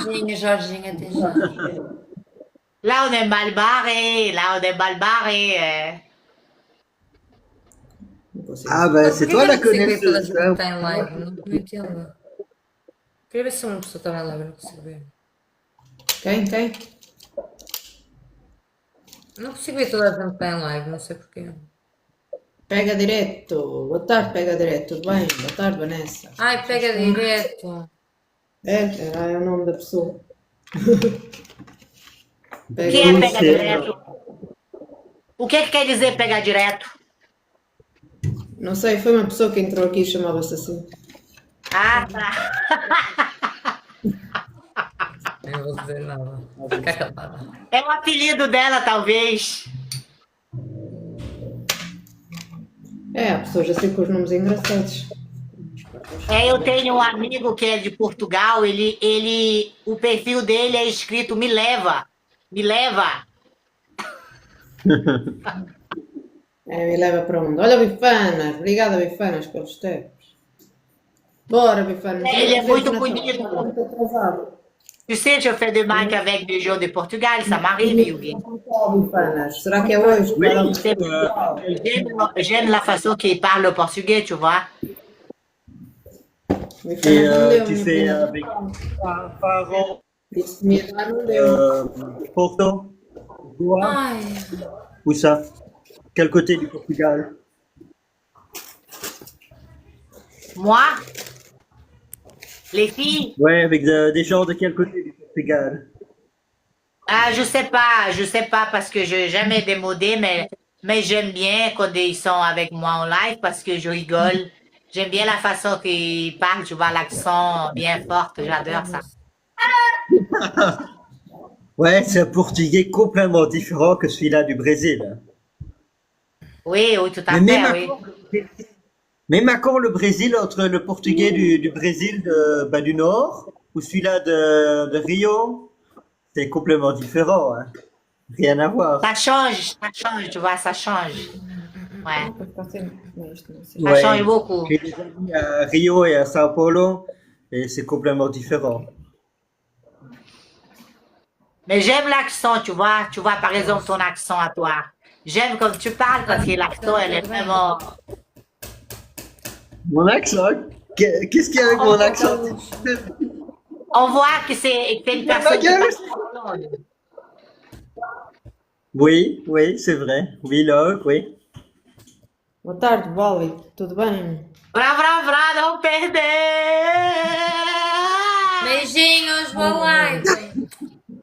Beijinho, Jorginho, até já. Là, on est mal barré, là, on est mal barré. Não consigo. Ah, ben, c'est toi la Toda a gente connaisseuse, hein. está em live, não entendo. Queria ver se uma pessoa estava em live, não consigo ver. Quem? Não consigo ver toda a gente bem em live, não sei porquê. Pega direto. Boa tarde, pega direto. Tudo bem? Boa tarde, Vanessa. Ai, pega direto. É o nome da pessoa. O Pega que é Sim, pegar sim. direto? O que quer dizer pegar direto? Não sei, foi uma pessoa que entrou aqui e chamava-se assim. Ah, tá. Eu não vou dizer nada. Vou ficar calada. É o apelido dela, talvez. É, há pessoas assim com os nomes engraçados. Eu tenho um amigo que é de Portugal, o perfil dele é escrito me leva. Me leva. Me leva para onde? Olha, Bifanas. Obrigada, Bifanas, pelos tempos. Bora, Bifanas. Ele é muito Nessa hora, bonito. está muito atrasado. Tu sais, je fais des matchs avec des gens de Portugal, ça m'arrive, Yugi. Bifanas. Será que é hoje? Oui, J'aime la façon qu'il parle le portugais, tu vois. Et Bifanas não deu, tu minha fais prima. avec Faro, Disse-me lá, não deu. Porto, Goa, Ai, où ça? Quel côté du Portugal? Moi, les filles, Ouais, avec des gens de quel côté du Portugal? je sais pas parce que je n'ai jamais démodé, mais j'aime bien quand ils sont avec moi en live parce que je rigole. J'aime bien la façon qu'ils parlent, tu vois, l'accent bien fort, j'adore ça. Ouais, c'est un portugais complètement différent que celui-là du Brésil. Oui, oui, tout à Mais fait, même oui. même accord le Brésil entre le portugais du Brésil du Nord ou celui-là de Rio, c'est complètement différent, hein. Rien à voir. Ça change, tu vois, ça change. Ouais, Para ficar sem. Não é isto, não sei. ça change beaucoup. J'ai des amis à Rio et à Sao Paulo et c'est complètement différent. Mais j'aime l'accent, tu vois, par exemple ton accent à toi. J'aime comme tu parles parce que l'accent, elle est vraiment... Mon accent? Qu'est-ce qu'il y a avec mon accent? On voit que c'est une personne qui parle. Oui, oui, c'est vrai. Oui, Log, oui. Boa tarde, Wally. Tudo bem? Vrá, não perder! beijinhos, boa live.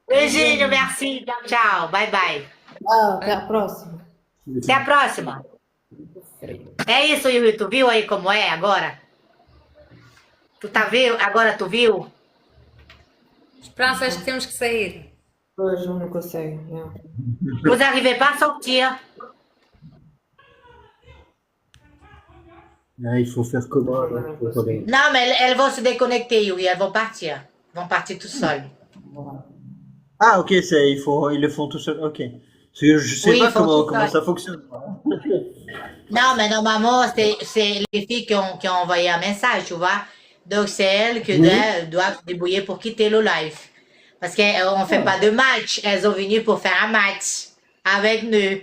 Beijinho, merci, tchau, bye bye. Até a próxima. Até a próxima. É isso, Yuri, tu viu aí como é agora? Tu tá viu? Agora tu viu? Esperança, acho que temos que sair. Hoje não consegue. Não. Vous n'arrivez pas à sortir. Ah, il faut faire comment là, pour aller- Non, mais elles vont se déconnecter, Yuri, elles vont partir. Elles vont partir tout seules. Ah, ok, ils le font tout seul. Ok. Parce que je sais Oui, pas ils font tout comment seul. ça fonctionne. Non, mais normalement, c'est les filles qui ont envoyé un message, tu vois. Donc, c'est elles qui doivent se débrouiller pour quitter le live. Parce qu'on ne fait pas de match. Elles sont venues pour faire un match avec nous.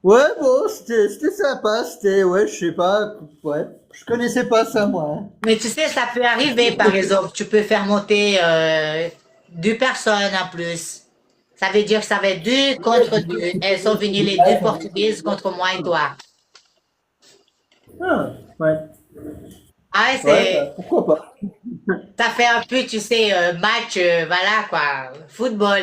Ouais, bon, c'était sympa. C'était, ouais, je sais pas. Ouais, je connaissais pas ça, moi, hein. Mais tu sais, ça peut arriver, par exemple. Tu peux faire monter 2 personnes en plus. Ça veut dire que ça va être 2 contre 2. Elles sont venues les 2 portugaises contre moi et toi. Ah, ouais. Ah ouais, Ouais, bah, pourquoi pas. ça fait un peu, tu sais, match, voilà quoi, football.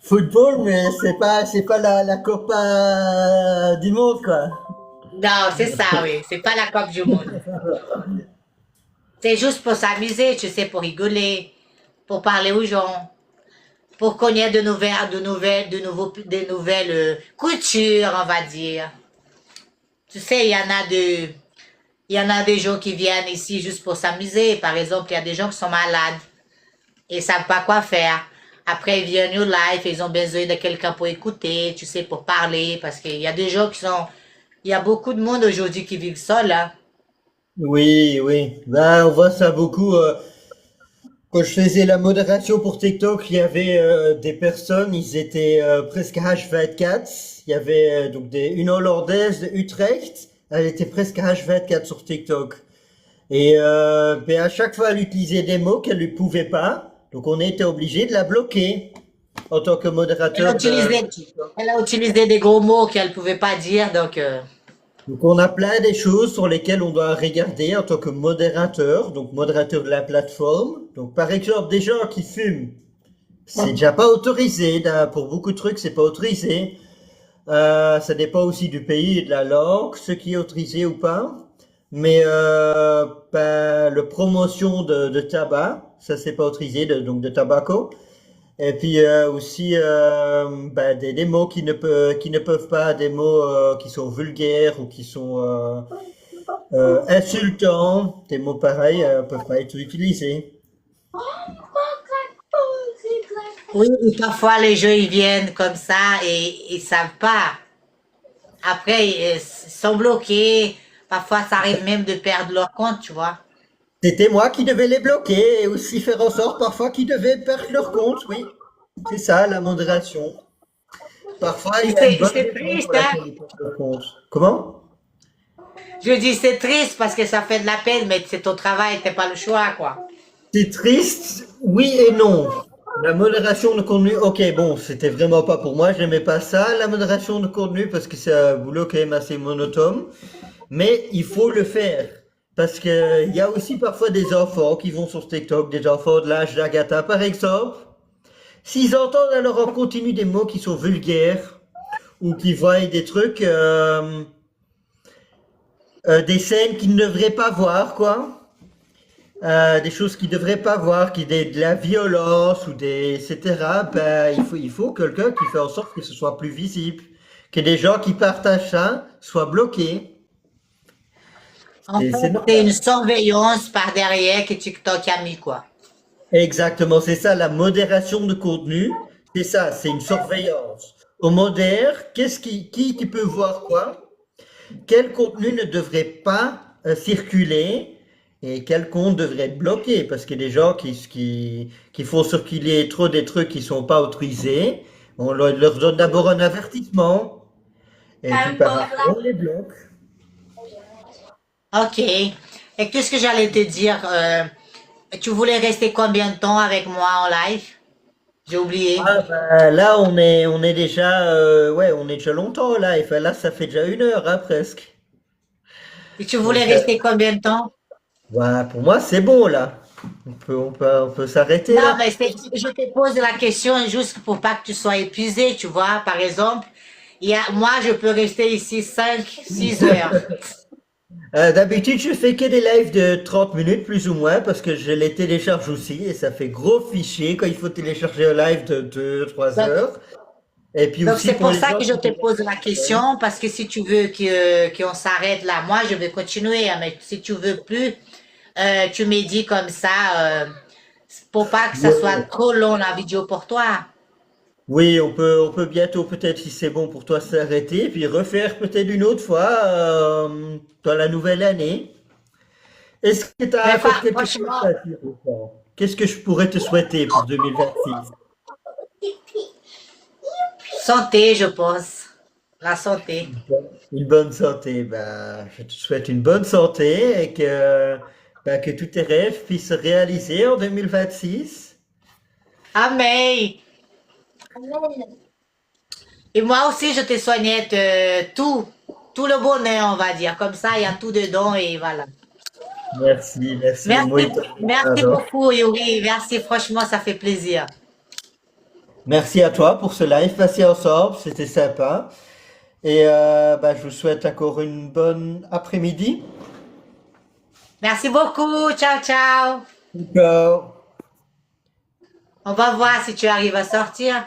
Football, mais c'est pas la Copa du Monde, quoi. Non, c'est ça, oui. C'est pas la Coupe du Monde. C'est juste pour s'amuser, tu sais, pour rigoler, pour parler aux gens, pour connaître des nouvelles cultures, on va dire. Tu sais, il y en a des gens qui viennent ici juste pour s'amuser. Par exemple, il y a des gens qui sont malades et savent pas quoi faire. Après, ils viennent au live, ils ont besoin de quelqu'un pour écouter, tu sais, pour parler, parce qu'il y a des gens il y a beaucoup de monde aujourd'hui qui vivent seuls, hein. Oui, oui. Ben, on voit ça beaucoup. Quand je faisais la modération pour TikTok, il y avait des personnes, ils étaient presque H24. Il y avait donc une Hollandaise de Utrecht, elle était presque H24 sur TikTok. Et ben, à chaque fois, elle utilisait des mots qu'elle ne pouvait pas. Donc, on était obligé de la bloquer en tant que Elle a modérateur utilisé, de TikTok. elle a utilisé des gros mots qu'elle ne pouvait pas dire, donc Donc, on a plein des choses sur lesquelles on doit regarder en tant que modérateur, donc modérateur de la plateforme. Donc, par exemple, des gens qui fument, c'est déjà pas autorisé. Pour beaucoup de trucs, c'est pas autorisé. Ça dépend aussi du pays et de la langue, ce qui est autorisé ou pas. Mais ben, le promotion de tabac, ça c'est pas autorisé, donc de tobacco. Et puis aussi ben, des mots qui ne peuvent pas, des mots qui sont vulgaires ou qui sont insultants, des mots pareils peuvent pas être utilisés. oui, et parfois les jeux ils viennent comme ça et ils savent pas. Après, ils sont bloqués. Parfois, ça arrive même de perdre leur compte, tu vois. C'était moi qui devais les bloquer et aussi faire en sorte parfois qu'ils devaient perdre leur compte, oui. C'est ça, la modération. Parfois, il Et y a une bonne c'est raison triste, pour hein. laquelle ils perdent leur compte. Comment? Je dis c'est triste parce que ça fait de la peine, mais c'est ton travail, t'as pas le choix, quoi. C'est triste, oui et non. La modération de contenu, ok, bon, c'était vraiment pas pour moi, j'aimais pas ça, la modération de contenu, parce que c'est un boulot quand même assez monotone. Mais il faut le faire. Parce que il y a aussi parfois des enfants qui vont sur TikTok, des enfants de l'âge d'Agatha par exemple. S'ils entendent alors en continu des mots qui sont vulgaires ou qui voient des trucs, des scènes qu'ils ne devraient pas voir, quoi. Des choses qu'ils ne devraient pas voir, de la violence ou des, etc. Ben, il faut quelqu'un qui fait en sorte que ce soit plus visible, que des gens qui partagent ça soient bloqués. En fait, C'est c'est normal. une surveillance par derrière que TikTok a mis, quoi. Exactement, c'est ça, la modération de contenu, c'est ça, c'est une surveillance. On modère, qui peut voir quoi, quel contenu ne devrait pas circuler et quel compte devrait être bloqué, parce qu'il y a des gens qui font circuler trop des trucs qui sont pas autorisés, on leur donne d'abord un avertissement, et puis par après on les bloque. Ok. Et qu'est-ce que j'allais te dire? Tu voulais rester combien de temps avec moi en live? J'ai oublié. Ah bah, là on est déjà ouais on est déjà longtemps là et là ça fait déjà 1 heure hein, presque. Et tu voulais Donc rester combien de temps? ouais, pour moi c'est bon là. On peut s'arrêter Non, là. mais je te pose la question juste pour pas que tu sois épuisé, tu vois. Par exemple, moi, je peux rester ici 5, 6 heures. D'habitude je fais que des lives de 30 minutes plus ou moins parce que je les télécharge aussi et ça fait gros fichier quand il faut télécharger un live de 2 3 Donc, heures. Et puis donc aussi c'est pour pour les ça gens que je qui te pose téléchargent la tout seuls. question, parce que si tu veux qu'on s'arrête là, moi, je vais continuer. Hein, mais si tu veux plus, tu me dis comme ça, pour pas que ça soit Ouais. trop long la vidéo pour toi. Oui, on peut bientôt peut-être, si c'est bon pour toi, s'arrêter, puis refaire peut-être une autre fois dans la nouvelle année. Est-ce que tu as Mais encore quelque chose franchement, à dire ou pas? Qu'est-ce que je pourrais te souhaiter pour 2026? santé, je pense. La santé. Une bonne santé. Ben, je te souhaite une bonne santé et ben, que tous tes rêves puissent se réaliser en 2026. Amen. Et moi aussi, je te souhaite tout le bonheur, on va dire. Comme ça, il y a tout dedans et voilà. Merci, merci. Moi, Merci, merci beaucoup, Yuri. Merci, franchement, ça fait plaisir. merci à toi pour ce live passé ensemble, c'était sympa. Et ben, je vous souhaite encore une bonne après-midi. Merci beaucoup. Ciao, ciao. Ciao. On va voir si tu arrives à sortir.